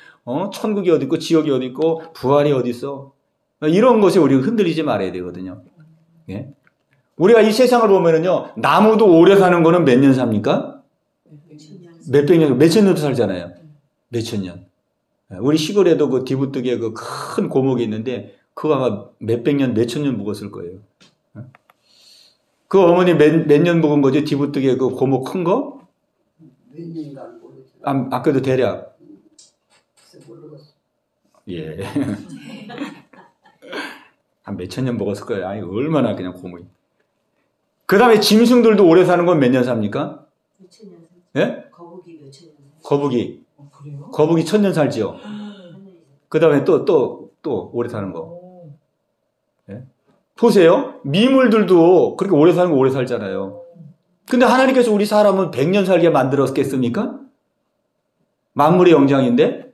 천국이 어디 있고 지옥이 어디 있고 부활이 어디 있어, 이런 것에 우리 흔들리지 말아야 되거든요. 예? 우리가 이 세상을 보면은요, 나무도 오래 사는 거는 몇 년 삽니까? 몇백 년, 몇천 년도 살잖아요. 몇천 년. 우리 시골에도 그 뒤부뜨기에 그 큰 고목이 있는데, 그거 아마 몇백 년, 몇천 년 묵었을 거예요. 그 어머니 몇 년 묵은 거지? 뒤부뜨기에 그 고목 큰 거? 몇 년간 모르겠어요. 아까도 대략. 예. 한 몇천 년 먹었을 거예요. 얼마나 그냥 고목이. 그 다음에 짐승들도 오래 사는 건 몇 년 삽니까? 몇천 년. 예? 거북이 몇천 년. 거북이. 그래요? 거북이 1000년 살지요. 그 다음에 또 오래 사는 거. 예? 보세요. 미물들도 그렇게 오래 사는 거 오래 살잖아요. 근데 하나님께서 우리 사람은 100년 살게 만들었겠습니까? 만물의 영장인데?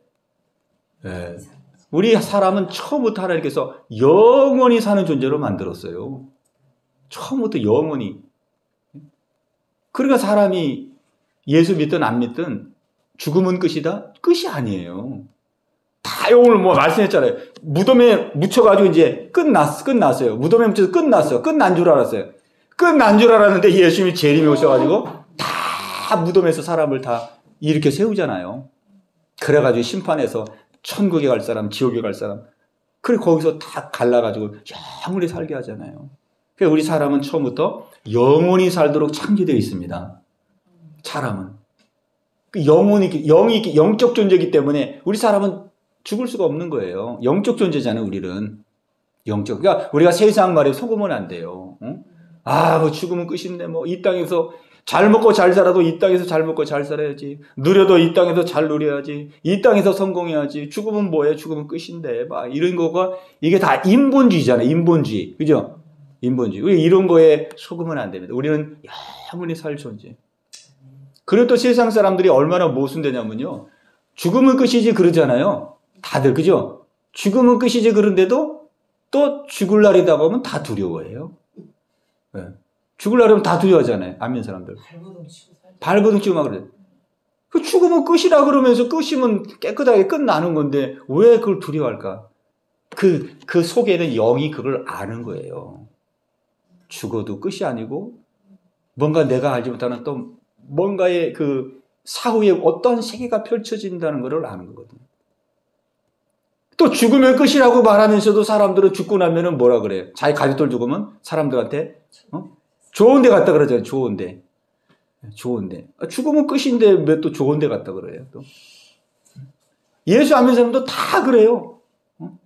예. 우리 사람은 처음부터 하나님께서 영원히 사는 존재로 만들었어요. 처음부터 영원히. 그러니까 사람이 예수 믿든 안 믿든 죽음은 끝이다? 끝이 아니에요. 다 오늘 말씀했잖아요. 무덤에 묻혀가지고 이제 끝났어요. 무덤에 묻혀서 끝난 줄 알았어요. 끝난 줄 알았는데 예수님이 재림이 오셔가지고 다 무덤에서 사람을 다 이렇게 세우잖아요. 그래가지고 심판해서 천국에 갈 사람, 지옥에 갈 사람, 그리고 거기서 다 갈라가지고 영원히 살게 하잖아요. 그러니까 우리 사람은 처음부터 영원히 살도록 창조되어 있습니다. 사람은. 영적 존재이기 때문에 우리 사람은 죽을 수가 없는 거예요. 영적 존재잖아요, 우리는. 그러니까 우리가 세상 말에 속으면 안 돼요. 응? 죽으면 끝인데, 이 땅에서 잘 먹고 잘 살아도 이 땅에서 잘 먹고 잘 살아야지. 누려도 이 땅에서 잘 누려야지. 이 땅에서 성공해야지. 죽으면 뭐해? 죽으면 끝인데. 이런 거가, 이게 다 인본주의잖아요. 인본주의. 그죠? 인본주의. 우리 이런 거에 속으면 안 됩니다. 우리는 영원히 살 존재. 그리고 또 세상 사람들이 얼마나 모순되냐면요. 죽음은 끝이지 그러잖아요. 다들, 그죠? 죽음은 끝이지 그런데도 또 죽을 날이다 보면 다 두려워해요. 네. 죽을 날이면 다 두려워하잖아요. 안 믿는 사람들. 발버둥 치고 막 그래. 그 죽음은 끝이라 그러면서 끝이면 깨끗하게 끝나는 건데 왜 그걸 두려워할까? 그 속에는 영이 그걸 아는 거예요. 죽어도 끝이 아니고 뭔가 내가 알지 못하는 또 뭔가의 그 사후에 어떤 세계가 펼쳐진다는 것을 아는 거거든요. 또 죽으면 끝이라고 말하면서도 사람들은 죽고 나면은 뭐라 그래요? 자기 가족들 죽으면 사람들한테 좋은 데 갔다 그러잖아요. 좋은 데. 죽으면 끝인데 왜 또 좋은 데 갔다 그래요? 또 예수 안 믿는 사람도 다 그래요.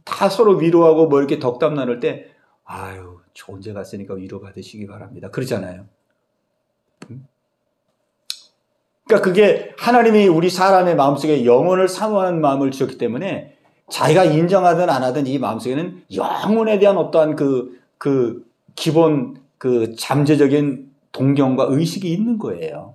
다 서로 위로하고 뭐 이렇게 덕담 나눌 때 아유 좋은 데 갔으니까 위로 받으시기 바랍니다. 그러잖아요. 그러니까 그게 하나님이 우리 사람의 마음속에 영혼을 사모하는 마음을 주셨기 때문에 자기가 인정하든 안 하든 이 마음속에는 영혼에 대한 어떠한 그 기본 그 잠재적인 동경과 의식이 있는 거예요.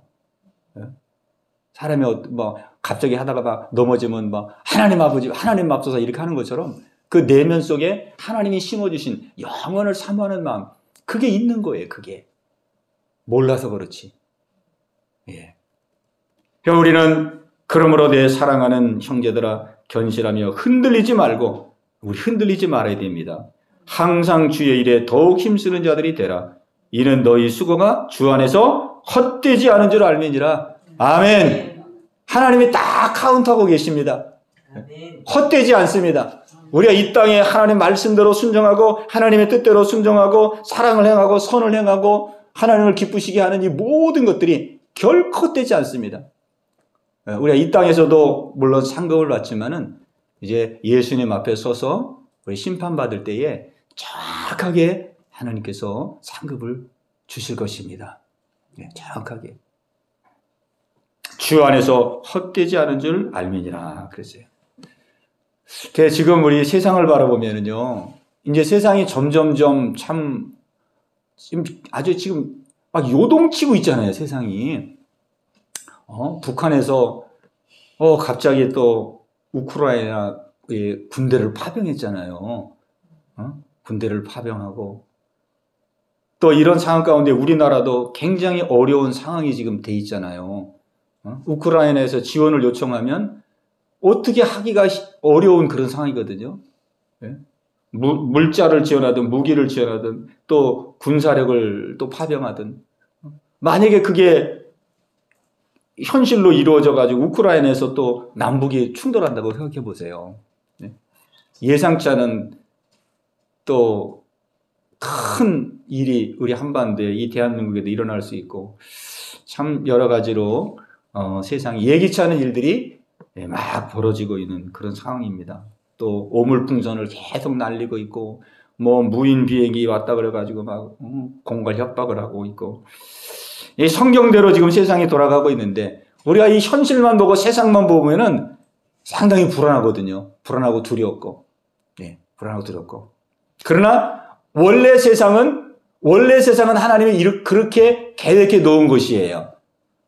사람이 뭐 갑자기 하다가 막 넘어지면 막 하나님 아버지, 하나님 맙소사 이렇게 하는 것처럼 그 내면 속에 하나님이 심어주신 영혼을 사모하는 마음, 그게 있는 거예요. 그게 몰라서 그렇지. 예. 그러니까 우리는 그러므로 내 사랑하는 형제들아 견실하며 흔들리지 말고, 우리 흔들리지 말아야 됩니다. 항상 주의 일에 더욱 힘쓰는 자들이 되라. 이는 너희 수고가 주 안에서 헛되지 않은 줄 알미니라. 아멘. 하나님이 딱 카운트하고 계십니다. 헛되지 않습니다. 우리가 이 땅에 하나님 말씀대로 순종하고 하나님의 뜻대로 순종하고 사랑을 행하고 선을 행하고 하나님을 기쁘시게 하는 이 모든 것들이 결코 헛되지 않습니다. 우리가 이 땅에서도 물론 상급을 받지만은 이제 예수님 앞에 서서 우리 심판받을 때에 정확하게 하나님께서 상급을 주실 것입니다. 네, 정확하게. 주 안에서 헛되지 않은 줄 알미니라 그랬어요. 지금 우리 세상을 바라보면은요, 이제 세상이 점점점 참 아주 지금 막 요동치고 있잖아요, 세상이. 북한에서 갑자기 또 우크라이나에 군대를 파병했잖아요. 군대를 파병하고 또 이런 상황 가운데 우리나라도 굉장히 어려운 상황이 지금 돼 있잖아요. 우크라이나에서 지원을 요청하면 어떻게 하기가 어려운 그런 상황이거든요. 물자를 지원하든 무기를 지원하든 또 군사력을 또 파병하든 만약에 그게 현실로 이루어져 가지고 우크라이나에서 또 남북이 충돌한다고 생각해 보세요. 예상치 않은 또 큰 일이 우리 한반도에 이 대한민국에도 일어날 수 있고 참 여러 가지로 세상에 예기치 않은 일들이 막 벌어지고 있는 그런 상황입니다. 또 오물풍선을 계속 날리고 있고 뭐 무인 비행기 왔다 그래가지고 막 공갈 협박을 하고 있고 이 성경대로 지금 세상이 돌아가고 있는데 우리가 이 현실만 보고 세상만 보면은 상당히 불안하거든요. 불안하고 두렵고, 불안하고 두렵고. 그러나 원래 세상은 하나님이 그렇게 계획해 놓은 것이에요.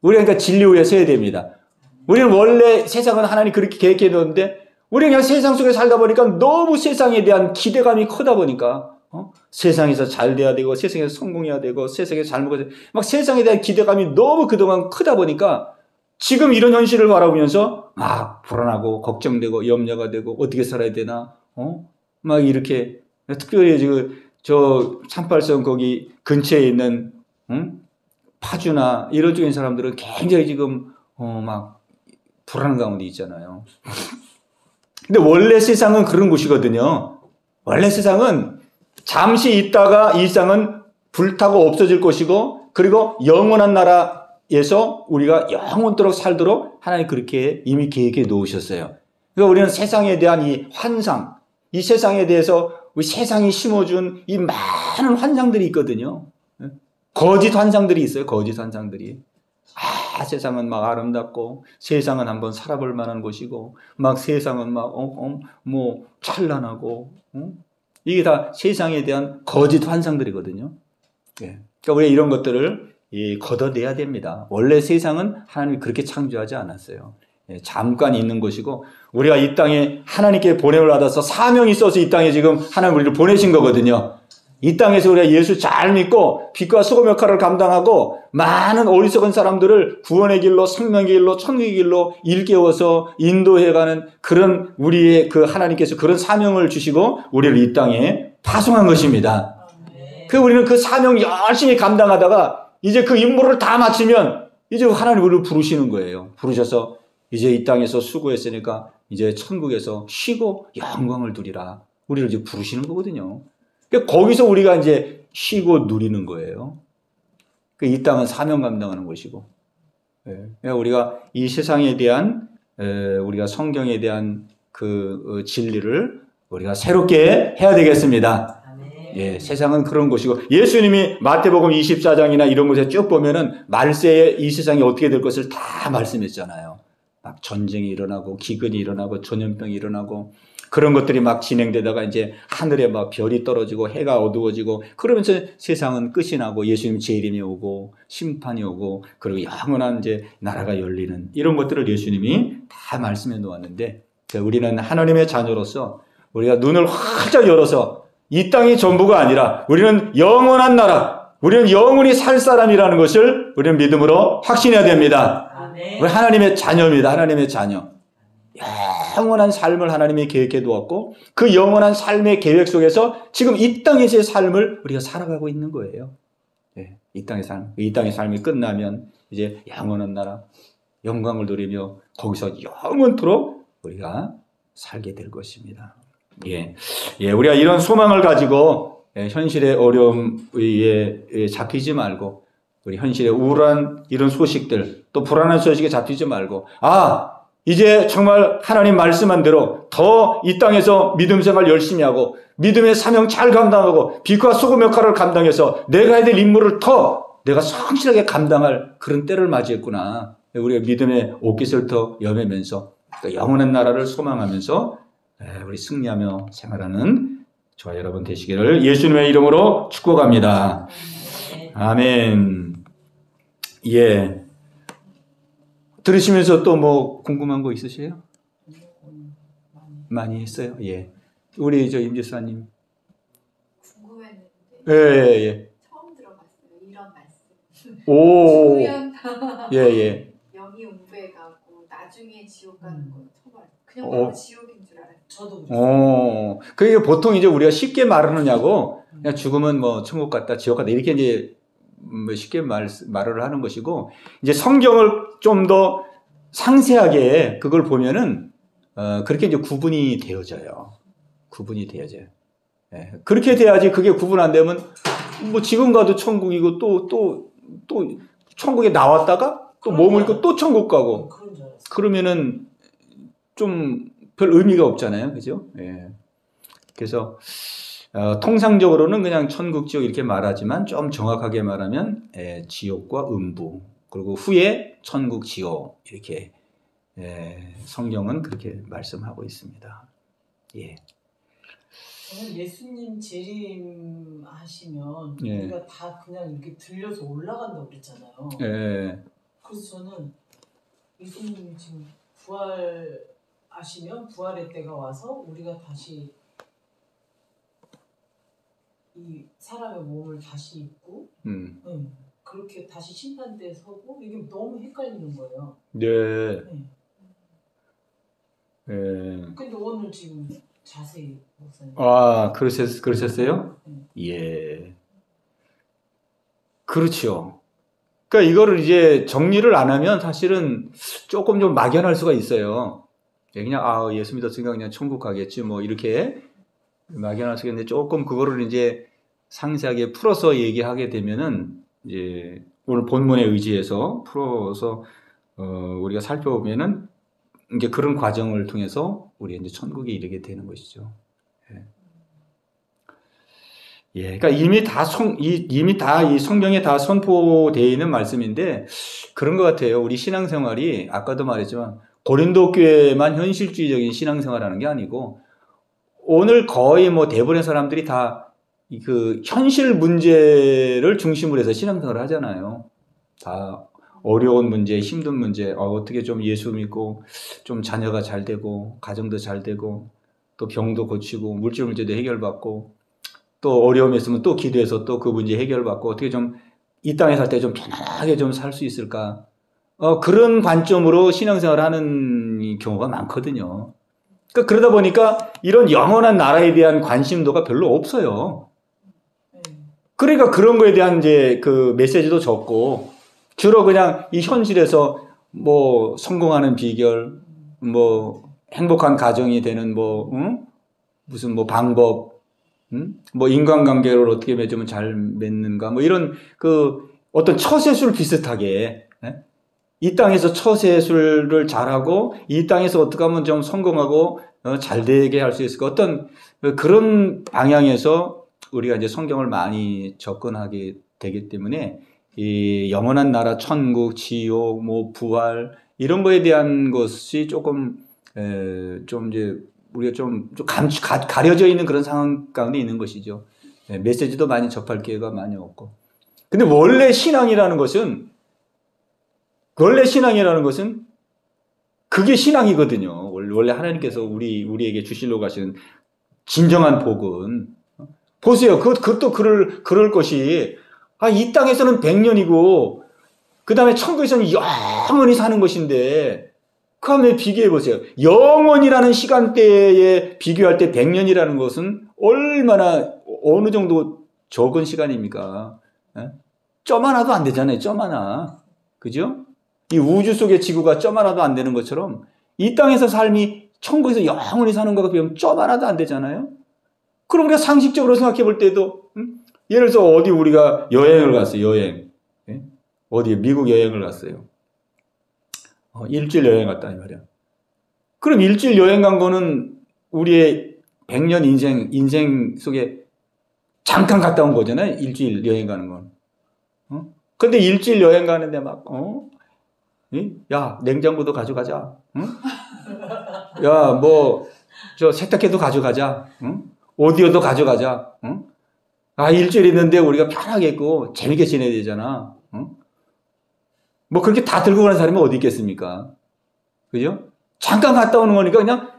우리가 그러니까 진리 위에 서야 됩니다. 우리는 원래 세상은 하나님이 그렇게 계획해 놓은데 우리가 그냥 세상 속에 살다 보니까 너무 세상에 대한 기대감이 크다 보니까 세상에서 잘 돼야 되고 세상에서 성공해야 되고 세상에서 잘 먹어야 되고 막 세상에 대한 기대감이 너무 그동안 크다 보니까 지금 이런 현실을 바라보면서 막 불안하고 걱정되고 염려가 되고 어떻게 살아야 되나 막 이렇게 특별히 지금 저 38선 거기 근처에 있는 파주나 이런 쪽인 사람들은 굉장히 지금 막 불안 가운데 있잖아요. 근데 원래 세상은 그런 곳이거든요. 원래 세상은 잠시 있다가 이 세상은 불타고 없어질 것이고 그리고 영원한 나라에서 우리가 영원토록 살도록 하나님 그렇게 이미 계획해 놓으셨어요. 그러니까 우리는 세상에 대한 이 환상, 이 세상에 대해서 우리 세상이 심어준 이 많은 환상들이 있거든요. 거짓 환상들이 있어요. 거짓 환상들이. 세상은 막 아름답고 세상은 한번 살아볼 만한 곳이고 막 세상은 막 뭐 찬란하고 이게 다 세상에 대한 거짓 환상들이거든요. 예. 그러니까 우리가 이런 것들을 걷어내야 됩니다. 원래 세상은 하나님이 그렇게 창조하지 않았어요. 예, 잠깐 있는 것이고 우리가 이 땅에 하나님께 보냄을 받아서 사명이 있어서 이 땅에 지금 하나님 우리를 보내신 거거든요. 이 땅에서 우리가 예수 잘 믿고 빛과 소금 역할을 감당하고 많은 어리석은 사람들을 구원의 길로, 생명의 길로, 천국의 길로 일깨워서 인도해가는 그런 우리의 그 하나님께서 그런 사명을 주시고 우리를 이 땅에 파송한 것입니다. 그 우리는 그 사명 열심히 감당하다가 이제 그 임무를 다 마치면 이제 하나님 우리를 부르시는 거예요. 부르셔서 이제 이 땅에서 수고했으니까 이제 천국에서 쉬고 영광을 누리라. 우리를 이제 부르시는 거거든요. 그러니까 거기서 우리가 이제 쉬고 누리는 거예요. 이 땅은 사명 감당하는 것이고, 그러니까 우리가 이 세상에 대한 우리가 성경에 대한 그 진리를 우리가 새롭게 해야 되겠습니다. 예, 세상은 그런 것이고 예수님이 마태복음 24장이나 이런 곳에 쭉 보면은 말세에 이 세상이 어떻게 될 것을 다 말씀했잖아요. 막 전쟁이 일어나고 기근이 일어나고 전염병이 일어나고 그런 것들이 막 진행되다가 이제 하늘에 막 별이 떨어지고 해가 어두워지고 그러면서 세상은 끝이 나고 예수님 재림이 오고 심판이 오고 그리고 영원한 이제 나라가 열리는 이런 것들을 예수님이 다 말씀해 놓았는데 우리는 하나님의 자녀로서 우리가 눈을 활짝 열어서 이 땅이 전부가 아니라 우리는 영원한 나라, 우리는 영원히 살 사람이라는 것을 우리는 믿음으로 확신해야 됩니다. 우리 하나님의 자녀입니다. 하나님의 자녀. 영원한 삶을 하나님이 계획해 두었고 그 영원한 삶의 계획 속에서 지금 이 땅에서의 삶을 우리가 살아가고 있는 거예요. 네, 이 땅의 삶이 끝나면 이제 영원한 나라, 영광을 누리며 거기서 영원토록 우리가 살게 될 것입니다. 예, 우리가 이런 소망을 가지고 현실의 어려움에 잡히지 말고 우리 현실의 우울한 이런 소식들 또 불안한 소식에 잡히지 말고 이제 정말 하나님 말씀한 대로 더 이 땅에서 믿음 생활 열심히 하고 믿음의 사명 잘 감당하고 빛과 소금 역할을 감당해서 내가 해야 될 임무를 더 내가 성실하게 감당할 그런 때를 맞이했구나. 우리가 믿음의 옷깃을 더 여매면서 영원한 나라를 소망하면서 우리 승리하며 생활하는 저와 여러분 되시기를 예수님의 이름으로 축복합니다. 아멘. 예. 들으시면서 또 뭐 궁금한 거 있으세요? 많이 했어요. 예. 우리 임 집사님. 궁금했는데. 예. 처음 들어봤어요. 이런 말씀. 오. 예. 영이 음부에 가고 나중에 지옥 가는 거 처음 알았어요. 그냥 바로 지옥인 줄 알았어요. 저도 그랬어요. 그게 보통 이제 우리가 쉽게 말하느냐고 그냥 죽으면 뭐 천국 갔다 지옥 갔다 이렇게 이제 쉽게 말을 하는 것이고 이제 성경을 좀 더 상세하게 그걸 보면은 그렇게 이제 구분이 되어져요. 예. 그렇게 돼야지 그게 구분 안 되면 뭐 지금 가도 천국이고 또 천국에 나왔다가 또 머물고 또 천국 가고 그러면은 좀 별 의미가 없잖아요. 그죠? 예. 그래서 통상적으로는 그냥 천국, 지옥 이렇게 말하지만 좀 정확하게 말하면 지옥과 음부 그리고 후에 천국, 지옥 이렇게 성경은 그렇게 말씀하고 있습니다. 예. 저는 예수님 재림하시면 우리가 다 그냥 이렇게 들려서 올라간다고 그랬잖아요. 예. 그래서 저는 예수님이 지금 부활하시면 부활의 때가 와서 우리가 다시 이 사람의 몸을 다시 입고 그렇게 다시 심판대에 서고 이게 너무 헷갈리는 거예요. 네. 근데 오늘 지금 자세히 목사님. 그러셨어요? 예. 그렇죠. 그러니까 이거를 이제 정리를 안 하면 사실은 조금 좀 막연할 수가 있어요. 그냥 예수 믿었으니까 그냥 천국 가겠지 뭐 이렇게 막연할 수가 있는데 조금 그거를 이제 상세하게 풀어서 얘기하게 되면은 이제 오늘 본문에 의지해서 풀어서 우리가 살펴보면은 이제 그런 과정을 통해서 우리 이제 천국에 이르게 되는 것이죠. 예. 그러니까 이미 다 이 성경에 다 선포되어 있는 말씀인데 그런 것 같아요. 우리 신앙생활이 아까도 말했지만 고린도 교회만 현실주의적인 신앙생활하는 게 아니고 오늘 거의 뭐 대부분의 사람들이 다 그 현실 문제를 중심으로 해서 신앙생활을 하잖아요. 다 어려운 문제, 힘든 문제, 어떻게 좀 예수 믿고 좀 자녀가 잘 되고 가정도 잘 되고 또 병도 고치고 물질 문제도 해결받고 또 어려움이 있으면 또 기도해서 또 그 문제 해결받고 어떻게 좀 이 땅에 살 때 좀 편안하게 좀 살 수 있을까? 그런 관점으로 신앙생활을 하는 경우가 많거든요. 그러다 보니까 이런 영원한 나라에 대한 관심도가 별로 없어요. 그러니까 그런 거에 대한 이제 그 메시지도 적고 주로 그냥 이 현실에서 뭐 성공하는 비결, 뭐 행복한 가정이 되는 뭐 무슨 뭐 방법, 뭐 인간관계를 어떻게 맺으면 잘 맺는가, 뭐 이런 그 어떤 처세술 비슷하게 이 땅에서 처세술을 잘하고 이 땅에서 어떻게 하면 좀 성공하고 잘 되게 할 수 있을까, 어떤 그런 방향에서 우리가 이제 성경을 많이 접근하게 되기 때문에 이 영원한 나라, 천국, 지옥, 뭐 부활 이런 거에 대한 것이 조금 좀 이제 우리가 좀 가려져 있는 그런 상황 가운데 있는 것이죠. 메시지도 많이 접할 기회가 많이 없고. 근데 원래 신앙이라는 것은 그게 신앙이거든요. 원래 하나님께서 우리에게 주시려고 하시는 진정한 복은, 보세요. 그것도 그럴 것이, 이 땅에서는 100년이고, 그 다음에 천국에서는 영원히 사는 것인데, 그 다음에 비교해 보세요. 영원이라는 시간대에 비교할 때 100년이라는 것은 얼마나, 어느 정도 적은 시간입니까? 점 하나도 안 되잖아요. 점 하나. 그죠? 이 우주 속의 지구가 점 하나도 안 되는 것처럼, 이 땅에서 삶이 천국에서 영원히 사는 것과 비하면 점 하나도 안 되잖아요? 그럼 우리가 상식적으로 생각해 볼 때도, 예를 들어서 어디 우리가 여행을 갔어요, 여행. 어디 미국 여행을 갔어요. 일주일 여행 갔다, 이 말이야. 그럼 일주일 여행 간 거는 우리의 100년 인생 속에 잠깐 갔다 온 거잖아요, 일주일 여행 가는 건. 근데 일주일 여행 가는데 막, 야, 냉장고도 가져가자. 야, 뭐, 세탁기도 가져가자. 오디오도 가져가자. 일주일 있는데 우리가 편하게 있고 재밌게 지내야 되잖아. 뭐 그렇게 다 들고 가는 사람이 어디 있겠습니까? 그죠? 잠깐 갔다 오는 거니까 그냥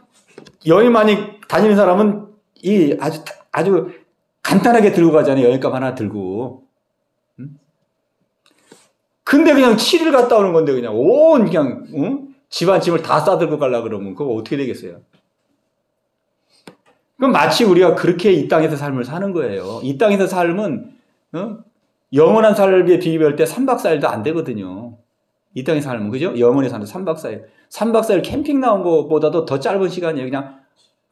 여행 많이 다니는 사람은 아주 간단하게 들고 가잖아요. 여행값 하나 들고. 근데 그냥 7일 갔다 오는 건데 그냥 집안 짐을 다 싸들고 가려고 그러면 그거 어떻게 되겠어요? 그럼 마치 우리가 그렇게 이 땅에서 삶을 사는 거예요. 이 땅에서 삶은 영원한 삶에 비교할 때 3박 4일도 안 되거든요. 이 땅의 삶은, 그죠? 영원히 사는 3박 4일. 3박 4일 캠핑 나온 것보다도 더 짧은 시간이에요. 그냥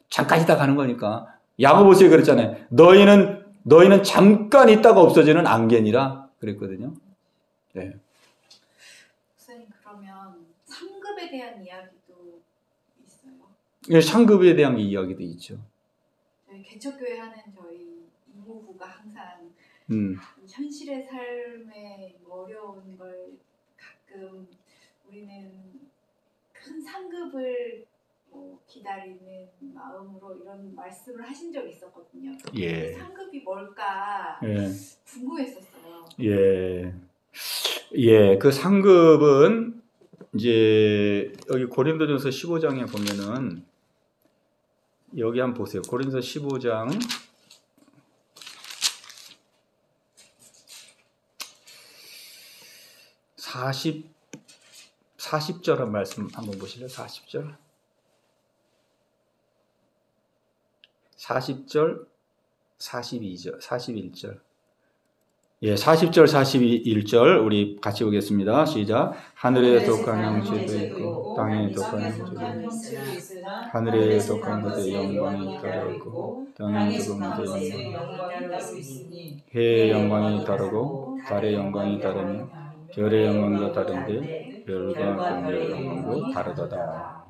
잠깐 있다 가는 거니까. 야고보서에 그랬잖아요. 너희는 잠깐 있다가 없어지는 안개니라 그랬거든요. 네. 목사님, 그러면 상급에 대한 이야기도 있어요? 예, 상급에 대한 이야기도 있죠. 저희 개척교회 하는 저희 이모부가 항상 현실의 삶에 어려운 걸 가끔 우리는 큰 상급을 기다리는 마음으로 이런 말씀을 하신 적이 있었거든요. 예. 상급이 뭘까 궁금했었어요. 그 상급은 이제 여기 고린도전서 15장에 보면은 여기 한번 보세요. 고린도서 15장 40절 한 말씀 한번 보실래요? 40절 42절 41절 40절 41절 우리 같이 보겠습니다. 시작. 하늘에 속한 형체도 있고 땅에 속한 형체도 있고 하늘에 속한 것의 영광이 다르고 땅에 속한 것의 영광이 다르니 해의 영광이 다르고 달의 영광이 다르며 별의 영광도 다른데 별과 별의 영광도 다르도다.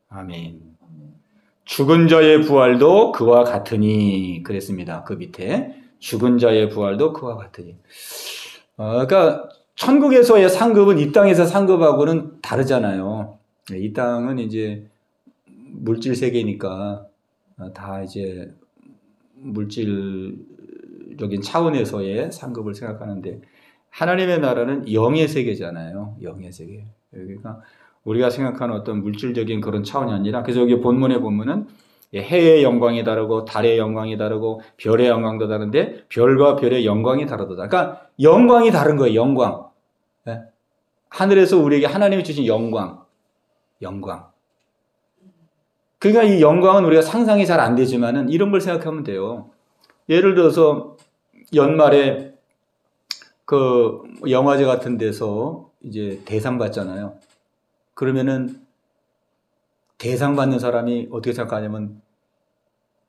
아멘. 죽은 자의 부활도 그와 같으니 그랬습니다. 그 밑에 죽은 자의 부활도 그와 같으니. 그러니까 천국에서의 상급은 이 땅에서 상급하고는 다르잖아요. 이 땅은 이제 물질 세계니까 다 이제 물질적인 차원에서의 상급을 생각하는데 하나님의 나라는 영의 세계잖아요. 영의 세계. 그러니까 우리가 생각하는 어떤 물질적인 그런 차원이 아니라 그래서 여기 본문에 보면은 해의 영광이 다르고 달의 영광이 다르고 별의 영광도 다른데 별과 별의 영광이 다르다. 그러니까 영광이 다른 거예요. 영광. 네? 하늘에서 우리에게 하나님이 주신 영광. 그러니까 이 영광은 우리가 상상이 잘 안 되지만은 이런 걸 생각하면 돼요. 예를 들어서 연말에 그 영화제 같은 데서 이제 대상 받잖아요. 그러면은 대상 받는 사람이 어떻게 생각하냐면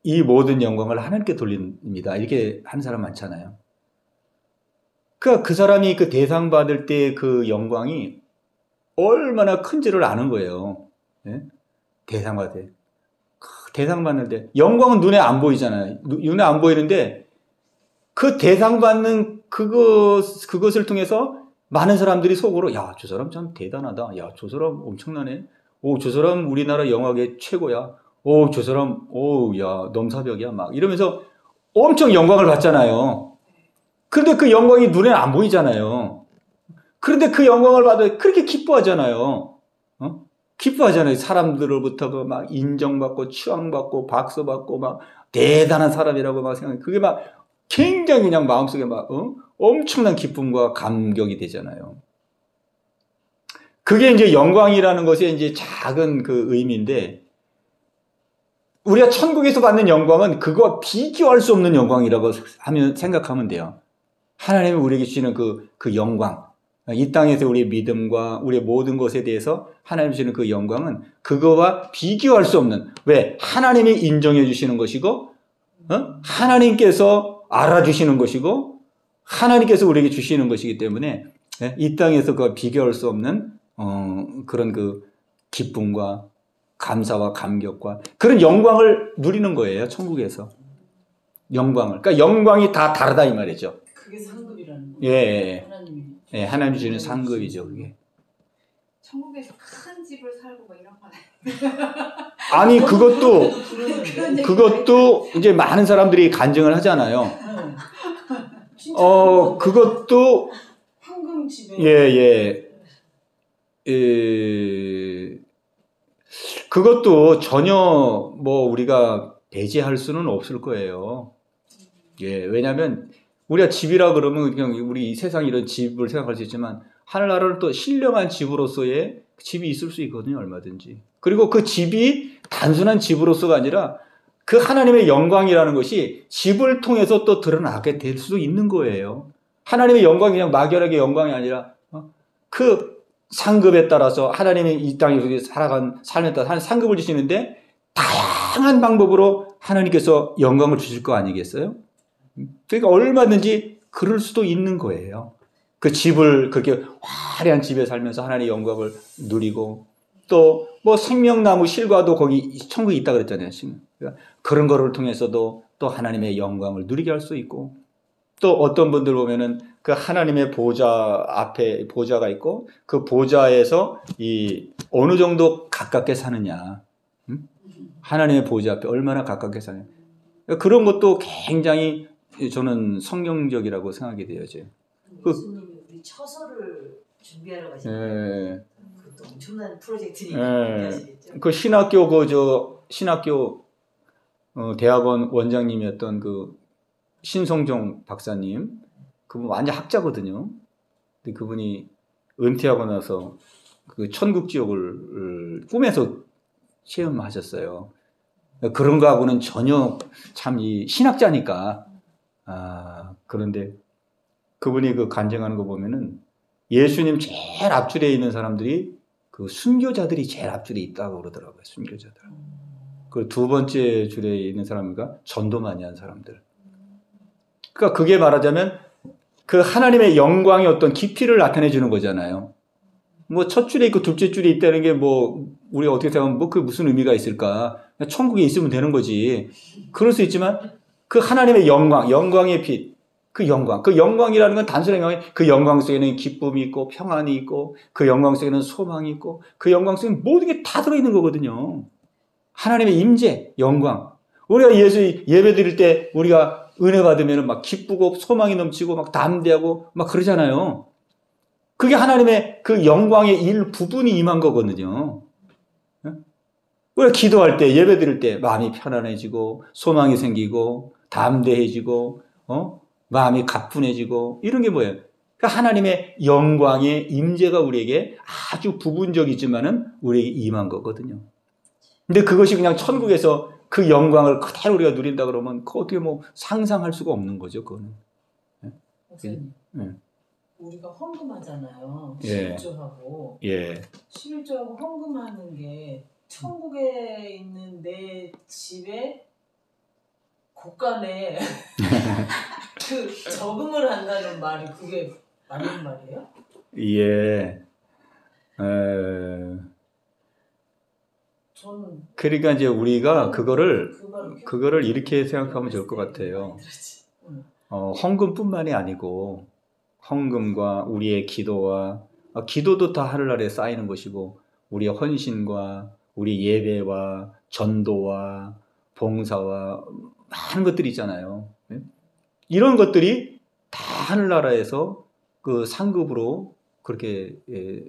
이 모든 영광을 하나님께 돌립니다. 이렇게 하는 사람 많잖아요. 그러니까 그 사람이 그 대상 받을 때 그 영광이 얼마나 큰지를 아는 거예요. 네? 대상 받을 때. 대상 받는 때 영광은 눈에 안 보이잖아요. 눈에 안 보이는데 그 대상 받는 그것을 통해서 많은 사람들이 속으로 야, 저 사람 참 대단하다. 야, 저 사람 엄청나네. 오, 저 사람 우리나라 영화계 최고야. 오, 저 사람 야, 넘사벽이야. 막 이러면서 엄청 영광을 받잖아요. 그런데 그 영광이 눈에는 안 보이잖아요. 그런데 그 영광을 받아 그렇게 기뻐하잖아요. 기뻐하잖아요. 사람들로부터 막 인정받고 추앙받고 박수받고 막 대단한 사람이라고 막 생각해. 그게 막 굉장히 그냥 마음속에 막 엄청난 기쁨과 감격이 되잖아요. 그게 이제 영광이라는 것이 이제 작은 그 의미인데 우리가 천국에서 받는 영광은 그거와 비교할 수 없는 영광이라고 생각하면 돼요. 하나님이 우리에게 주시는 그 영광. 이 땅에서 우리의 믿음과 우리의 모든 것에 대해서 하나님 주시는 그 영광은 그거와 비교할 수 없는, 왜? 하나님이 인정해 주시는 것이고 하나님께서 알아주시는 것이고 하나님께서 우리에게 주시는 것이기 때문에 이 땅에서 그와 비교할 수 없는 그런 그 기쁨과 감사와 감격과 그런 영광을 누리는 거예요. 천국에서. 영광을. 그러니까 영광이 다 다르다 이 말이죠. 그게 상급이라는 거예요. 예. 하나님이. 네, 하나님 주시는 상급이죠, 그게. 천국에서 큰 집을 살고 뭐 이런 건 아니, 그것도 이제 많은 사람들이 간증을 하잖아요. 그것도 황금집에 그것도 전혀 뭐 우리가 배제할 수는 없을 거예요. 예, 왜냐하면 우리가 집이라 그러면 그냥 우리 이 세상 이런 집을 생각할 수 있지만 하늘나라를 또 신령한 집으로서의 집이 있을 수 있거든요, 얼마든지. 그리고 그 집이 단순한 집으로서가 아니라 그 하나님의 영광이라는 것이 집을 통해서 또 드러나게 될 수도 있는 거예요. 하나님의 영광이 그냥 막연하게 영광이 아니라 그 상급에 따라서 하나님이 이 땅에 살아간 삶에 따라 상급을 주시는데 다양한 방법으로 하나님께서 영광을 주실 거 아니겠어요? 그러니까 얼마든지 그럴 수도 있는 거예요. 그 집을 그렇게 화려한 집에 살면서 하나님의 영광을 누리고 또 뭐 생명나무 실과도 거기 천국에 있다 그랬잖아요. 그러니까 그런 거를 통해서도 또 하나님의 영광을 누리게 할 수 있고 또 어떤 분들 보면은 그 하나님의 보좌 앞에 보좌가 있고 그 보좌에서 이 어느 정도 가깝게 사느냐. 하나님의 보좌 앞에 얼마나 가깝게 사느냐. 그런 것도 굉장히 저는 성경적이라고 생각이 돼요. 예수님이 우리 처서를 준비하러 가시는 그것도 엄청난 프로젝트니까 준비하시겠죠. 그 신학교 대학원 원장님이었던 그 신성종 박사님, 그분 완전 학자거든요. 근데 그분이 은퇴하고 나서 그 천국 지옥을 꿈에서 체험하셨어요. 그런 거하고는 전혀 참 이 신학자니까. 그런데 그분이 그 간증하는 거 보면은 예수님 제일 앞줄에 있는 사람들이 그 순교자들이 제일 앞줄에 있다고 그러더라고요. 순교자들. 그 두 번째 줄에 있는 사람인가? 전도 많이 한 사람들. 그러니까 그게 말하자면 그 하나님의 영광의 어떤 깊이를 나타내 주는 거잖아요. 뭐 첫 줄에 있고 둘째 줄에 있다는 게 뭐 우리가 어떻게 생각하면 뭐 그게 무슨 의미가 있을까? 그냥 천국에 있으면 되는 거지. 그럴 수 있지만 그 하나님의 영광, 영광의 빛, 그 영광이라는 건 단순한 영광이 그 영광 속에는 기쁨이 있고 평안이 있고 그 영광 속에는 소망이 있고 그 영광 속에는 모든 게 다 들어있는 거거든요. 하나님의 임재, 영광. 우리가 예배 드릴 때 우리가 은혜 받으면 막 기쁘고 소망이 넘치고 막 담대하고 막 그러잖아요. 그게 하나님의 그 영광의 일부분이 임한 거거든요. 우리가 기도할 때, 예배 드릴 때 마음이 편안해지고 소망이 생기고 담대해지고 마음이 가뿐해지고 이런 게 뭐예요? 그러니까 하나님의 영광의 임재가 우리에게 아주 부분적이지만은 우리에게 임한 거거든요. 근데 그것이 그냥 천국에서 그 영광을 그대로 우리가 누린다 그러면 그 어떻게 뭐 상상할 수가 없는 거죠, 그거는. 목사님, 우리가 헌금하잖아요. 예. 11조하고. 예. 11조하고 헌금하는 게 천국에 있는 내 집에 곳간에 그 저금을 한다는 말이 그게 맞는 말이에요? 예. 저는 그러니까 이제 우리가 그거를 이렇게 생각하면 좋을 것 같아요. 헌금뿐만이 아니고 헌금과 우리의 기도와 기도도 다 하늘나라에 쌓이는 것이고 우리의 헌신과 우리 예배와 전도와 봉사와 많은 것들이 있잖아요. 이런 것들이 다 하늘나라에서 그 상급으로 그렇게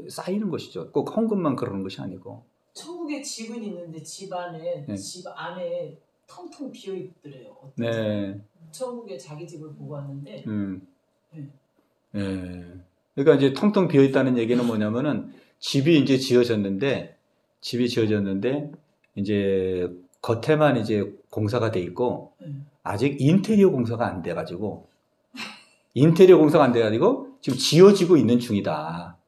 쌓이는 것이죠. 꼭 헌금만 그러는 것이 아니고. 천국에 집은 있는데 집 안에 텅텅 비어 있더래요. 네. 천국에 자기 집을 보고 왔는데. 네. 그러니까 이제 텅텅 비어 있다는 얘기는 뭐냐면은 집이 이제 지어졌는데 이제 겉에만 이제 공사가 돼 있고 아직 인테리어 공사가 안 돼가지고 지금 지어지고 있는 중이다.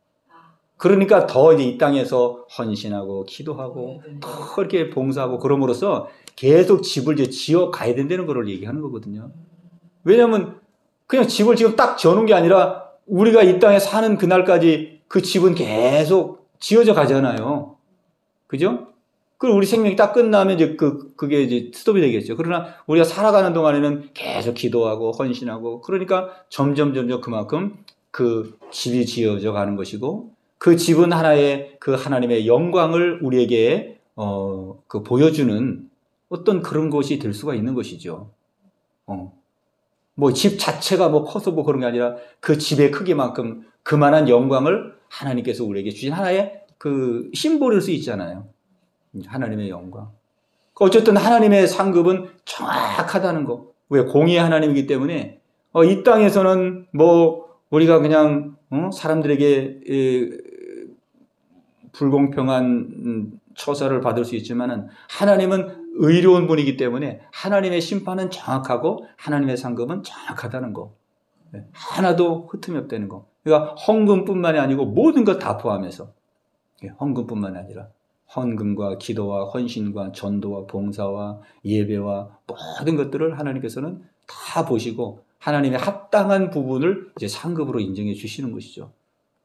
그러니까 더 이제 이 땅에서 헌신하고 기도하고 더 이렇게 봉사하고 그럼으로써 계속 집을 이제 지어 가야 된다는 걸 얘기하는 거거든요. 왜냐하면 그냥 집을 지금 딱 지어놓은 게 아니라 우리가 이 땅에 사는 그날까지 그 집은 계속 지어져 가잖아요. 그죠? 그리고 우리 생명이 딱 끝나면 이제 그게 이제 스톱이 되겠죠. 그러나 우리가 살아가는 동안에는 계속 기도하고 헌신하고 그러니까 점점 그만큼 그 집이 지어져 가는 것이고 그 집은 하나의 그 하나님의 영광을 우리에게 그 보여주는 어떤 그런 것이 될 수가 있는 것이죠. 뭐 집 자체가 뭐 커서 뭐 그런 게 아니라 그 집의 크기만큼 그만한 영광을 하나님께서 우리에게 주신 하나의 그 심볼일 수 있잖아요. 하나님의 영광. 어쨌든 하나님의 상급은 정확하다는 거. 왜? 공의의 하나님이기 때문에 이 땅에서는 뭐 우리가 그냥 사람들에게 불공평한 처사를 받을 수 있지만은 하나님은 의로운 분이기 때문에 하나님의 심판은 정확하고 하나님의 상급은 정확하다는 거. 하나도 흠이 없다는 거. 그러니까 헌금뿐만이 아니고 모든 것 다 포함해서 헌금뿐만 아니라 헌금과 기도와 헌신과 전도와 봉사와 예배와 모든 것들을 하나님께서는 다 보시고 하나님의 합당한 부분을 이제 상급으로 인정해 주시는 것이죠.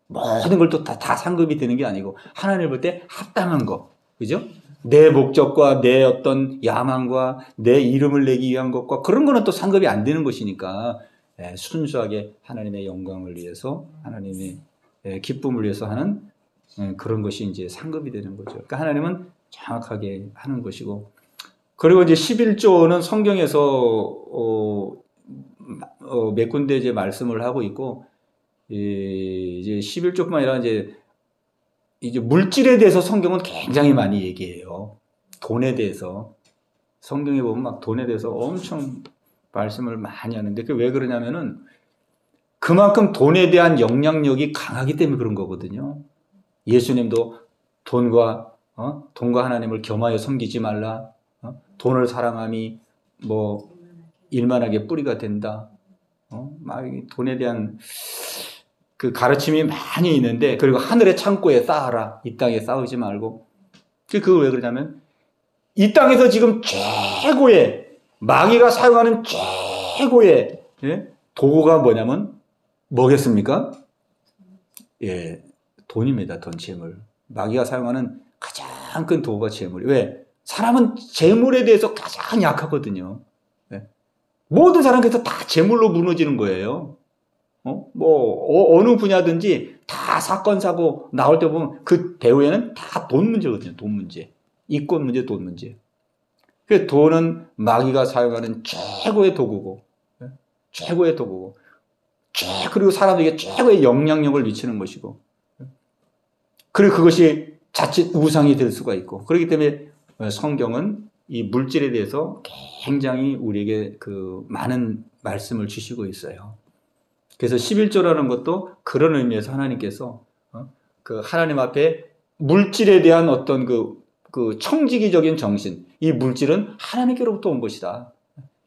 모든 걸 또 다 상급이 되는 게 아니고 하나님을 볼 때 합당한 거. 그죠? 내 목적과 내 어떤 야망과 내 이름을 내기 위한 것과 그런 거는 또 상급이 안 되는 것이니까 순수하게 하나님의 영광을 위해서 하나님의 기쁨을 위해서 하는 그런 것이 이제 상급이 되는 거죠. 그러니까 하나님은 정확하게 하는 것이고 그리고 이제 11조는 성경에서 몇 군데 이제 말씀을 하고 있고 이제 11조뿐만 아니라 이제 물질에 대해서 성경은 굉장히 많이 얘기해요. 돈에 대해서 성경에 보면 막 돈에 대해서 엄청 말씀을 많이 하는데 그게 왜 그러냐면은 그만큼 돈에 대한 영향력이 강하기 때문에 그런 거거든요. 예수님도 돈과 하나님을 겸하여 섬기지 말라. 돈을 사랑함이 뭐 일만하게 뿌리가 된다. 막 돈에 대한 그 가르침이 많이 있는데 그리고 하늘의 창고에 쌓아라. 이 땅에 쌓으지 말고. 그거 왜 그러냐면 이 땅에서 지금 최고의 마귀가 사용하는 최고의 도구가 뭐냐면 뭐겠습니까? 돈입니다. 돈, 재물. 마귀가 사용하는 가장 큰 도구가 재물. 왜? 사람은 재물에 대해서 가장 약하거든요. 모든 사람께서 다 재물로 무너지는 거예요. 어느 분야든지 다 사건, 사고 나올 때 보면 그 배후에는 다 돈 문제거든요. 돈 문제. 이권 문제, 돈 문제. 그 돈은 마귀가 사용하는 최고의 도구고, 최고의 도구고, 그리고 사람에게 최고의 영향력을 미치는 것이고, 그리고 그것이 자칫 우상이 될 수가 있고, 그렇기 때문에 성경은 이 물질에 대해서 굉장히 우리에게 그 많은 말씀을 주시고 있어요. 그래서 11조라는 것도 그런 의미에서 하나님께서 그 하나님 앞에 물질에 대한 어떤 그 청지기적인 정신, 이 물질은 하나님께로부터 온 것이다.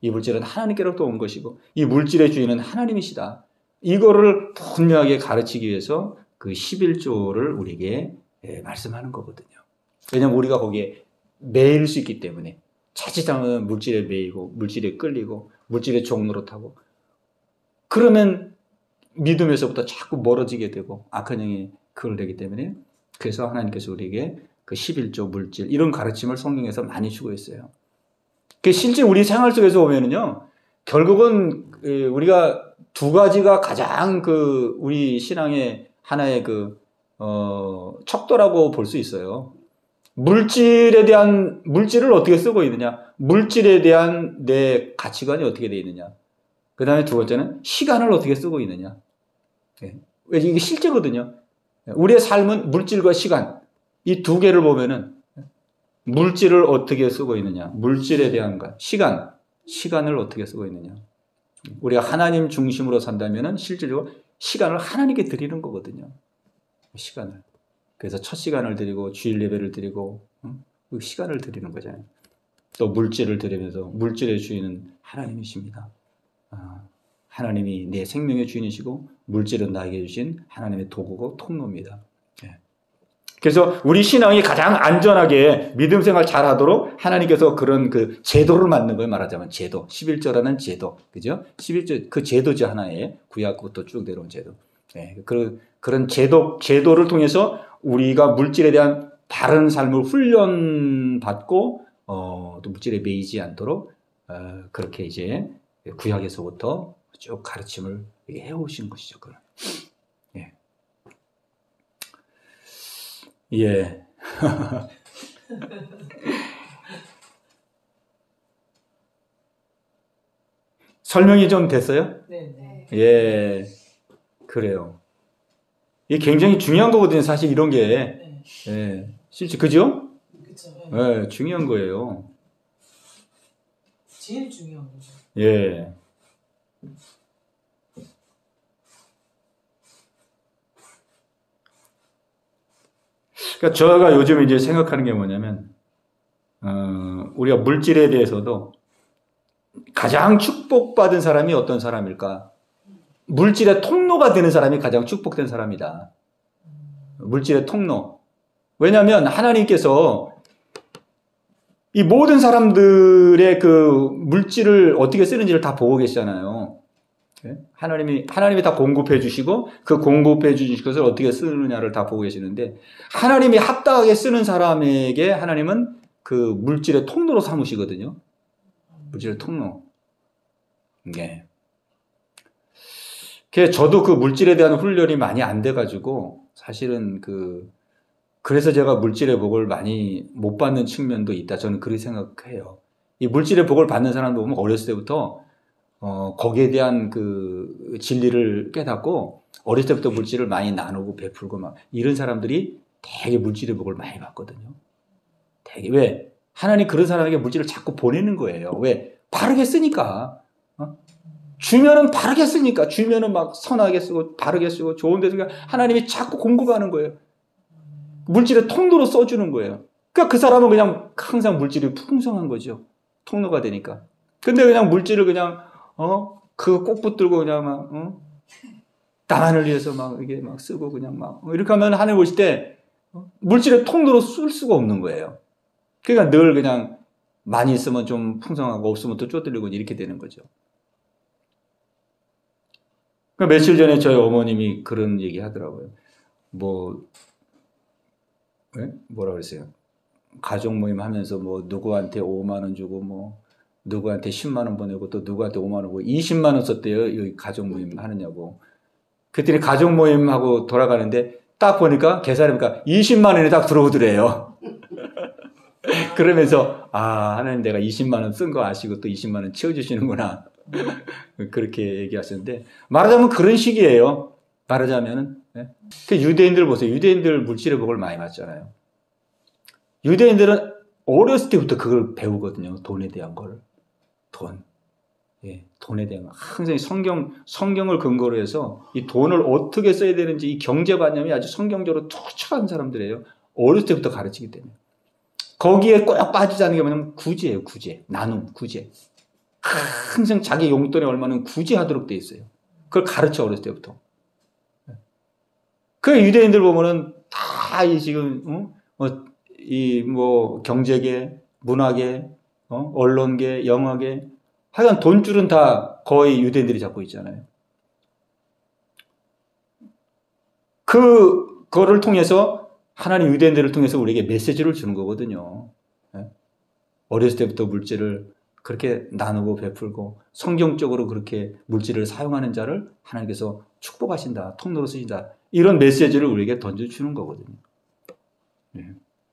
이 물질은 하나님께로부터 온 것이고, 이 물질의 주인은 하나님이시다. 이거를 분명하게 가르치기 위해서 그 11조를 우리에게 말씀하는 거거든요. 왜냐하면 우리가 거기에 매일 수 있기 때문에, 자칫하면 물질에 매이고 물질에 끌리고 물질의 종로로 타고, 그러면 믿음에서부터 자꾸 멀어지게 되고 악한 영이 그걸 되기 때문에, 그래서 하나님께서 우리에게 그 11조 물질, 이런 가르침을 성경에서 많이 주고 있어요. 실제 우리 생활 속에서 보면은요, 결국은 우리가 두 가지가 가장 그 우리 신앙의 하나의 그 척도라고 볼 수 있어요. 물질을 어떻게 쓰고 있느냐, 물질에 대한 내 가치관이 어떻게 되어 있느냐, 그 다음에 두 번째는 시간을 어떻게 쓰고 있느냐. 이게 실제거든요. 우리의 삶은 물질과 시간, 이 두 개를 보면은, 물질을 어떻게 쓰고 있느냐, 물질에 대한 것, 시간을 어떻게 쓰고 있느냐. 우리가 하나님 중심으로 산다면은 실제로 시간을 하나님께 드리는 거거든요. 시간을. 그래서 첫 시간을 드리고 주일 예배를 드리고 그 시간을 드리는 거잖아요. 또 물질을 드리면서 물질의 주인은 하나님이십니다. 하나님이 내 생명의 주인이시고 물질은 나에게 주신 하나님의 도구고 통로입니다. 그래서 우리 신앙이 가장 안전하게 믿음 생활 잘 하도록 하나님께서 그런 그 제도를 만든 거예요. 말하자면 제도. 11조라는 제도. 그죠? 11조, 그 제도지 하나에 구약부터 쭉 내려온 제도. 그런 제도를 통해서 우리가 물질에 대한 바른 삶을 훈련받고, 또 물질에 매이지 않도록, 그렇게 이제 구약에서부터 쭉 가르침을 해오신 것이죠. 예. 설명이 좀 됐어요? 네. 예. 그래요. 이게 굉장히 중요한 거거든요. 사실 이런 게. 네. 예. 실제, 그죠? 그쵸. 예. 중요한 거예요. 제일 중요한 거죠. 예. 그러니까 제가 요즘 이제 생각하는 게 뭐냐면, 우리가 물질에 대해서도 가장 축복받은 사람이 어떤 사람일까? 물질의 통로가 되는 사람이 가장 축복된 사람이다. 물질의 통로. 왜냐하면 하나님께서 이 모든 사람들의 그 물질을 어떻게 쓰는지를 다 보고 계시잖아요. 하나님이 다 공급해 주시고 그 공급해 주신 것을 어떻게 쓰느냐를 다 보고 계시는데, 하나님이 합당하게 쓰는 사람에게 하나님은 그 물질의 통로로 삼으시거든요. 물질의 통로. 네. 저도 그 물질에 대한 훈련이 많이 안 돼가지고 사실은 그래서 제가 물질의 복을 많이 못 받는 측면도 있다. 저는 그렇게 생각해요. 이 물질의 복을 받는 사람도 보면 어렸을 때부터 거기에 대한 그 진리를 깨닫고 어렸을 때부터 물질을 많이 나누고 베풀고 막 이런 사람들이 되게 물질의 복을 많이 받거든요. 되게. 왜? 하나님 그런 사람에게 물질을 자꾸 보내는 거예요. 왜? 바르게 쓰니까. 주면은 바르게 쓰니까. 주면은 막 선하게 쓰고 바르게 쓰고 좋은 데 쓰니까 하나님이 자꾸 공급하는 거예요. 물질의 통로로 써주는 거예요. 그러니까 그 사람은 그냥 항상 물질이 풍성한 거죠. 통로가 되니까. 근데 그냥 물질을 그냥 그거 꼭 붙들고 그냥 막 나만을 위해서 막 이게 막 쓰고 그냥 막 이렇게 하면 하나님 보실 때 물질의 통로로 쓸 수가 없는 거예요. 그러니까 늘 그냥 많이 있으면 좀 풍성하고 없으면 또 쪼들리고 이렇게 되는 거죠. 그러니까 며칠 전에 저희 어머님이 그런 얘기 하더라고요. 뭐라 그랬어요? 가족 모임 하면서 뭐 누구한테 5만 원 주고 뭐 누구한테 10만 원 보내고 또 누구한테 5만 원 보고 20만 원 썼대요. 여기 가족 모임 하느냐고. 그랬더니 가족 모임하고 돌아가는데 딱 보니까 계산해보니까 20만 원이 딱 들어오더래요. 그러면서 하나님 내가 20만 원 쓴 거 아시고 또 20만 원 치워주시는구나. 그렇게 얘기하셨는데 말하자면 그런 식이에요. 말하자면은 그 유대인들 보세요. 유대인들 물질의 복을 많이 받잖아요. 유대인들은 어렸을 때부터 그걸 배우거든요. 돈에 대한 걸. 돈에 대한 거. 항상 성경을 근거로 해서 이 돈을 어떻게 써야 되는지 이 경제관념이 아주 성경적으로 투철한 사람들이에요. 어렸을 때부터 가르치기 때문에. 거기에 꼭 빠지지 않는 게 뭐냐면 구제예요. 구제. 나눔, 구제. 항상 자기 용돈에 얼마는 구제하도록 돼 있어요. 그걸 가르쳐 어렸을 때부터. 그 유대인들 보면은 다 이 지금 경제계, 문화계, 언론계, 영화계 하여간 돈줄은 다 거의 유대인들이 잡고 있잖아요. 그거를 통해서 하나님 유대인들을 통해서 우리에게 메시지를 주는 거거든요. 어렸을 때부터 물질을 그렇게 나누고 베풀고 성경적으로 그렇게 물질을 사용하는 자를 하나님께서 축복하신다, 통로로 쓰신다, 이런 메시지를 우리에게 던져주는 거거든요.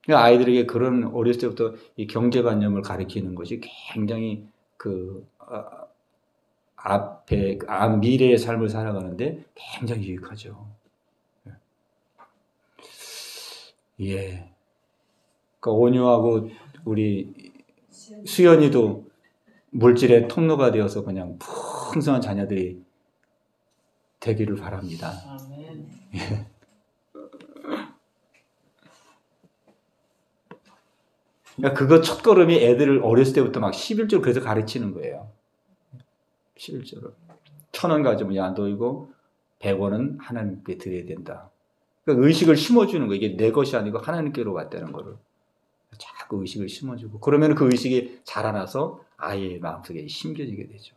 아이들에게 그런 어렸을 때부터 이 경제관념을 가르치는 것이 굉장히 미래의 삶을 살아가는데 굉장히 유익하죠. 예. 그러니까 온유하고 우리 수연이도 물질의 통로가 되어서 그냥 풍성한 자녀들이 되기를 바랍니다. 아멘. 예. 그러니까 그거 첫걸음이 애들을 어렸을 때부터 막 11조를 그래서 가르치는 거예요. 11조를. 1,000원 가지면 야, 너 이거 100원은 하나님께 드려야 된다. 그러니까 의식을 심어주는 거예요. 이게 내 것이 아니고 하나님께로 왔다는 거를. 자꾸 의식을 심어주고. 그러면 그 의식이 자라나서 아이의 마음속에 심겨지게 되죠.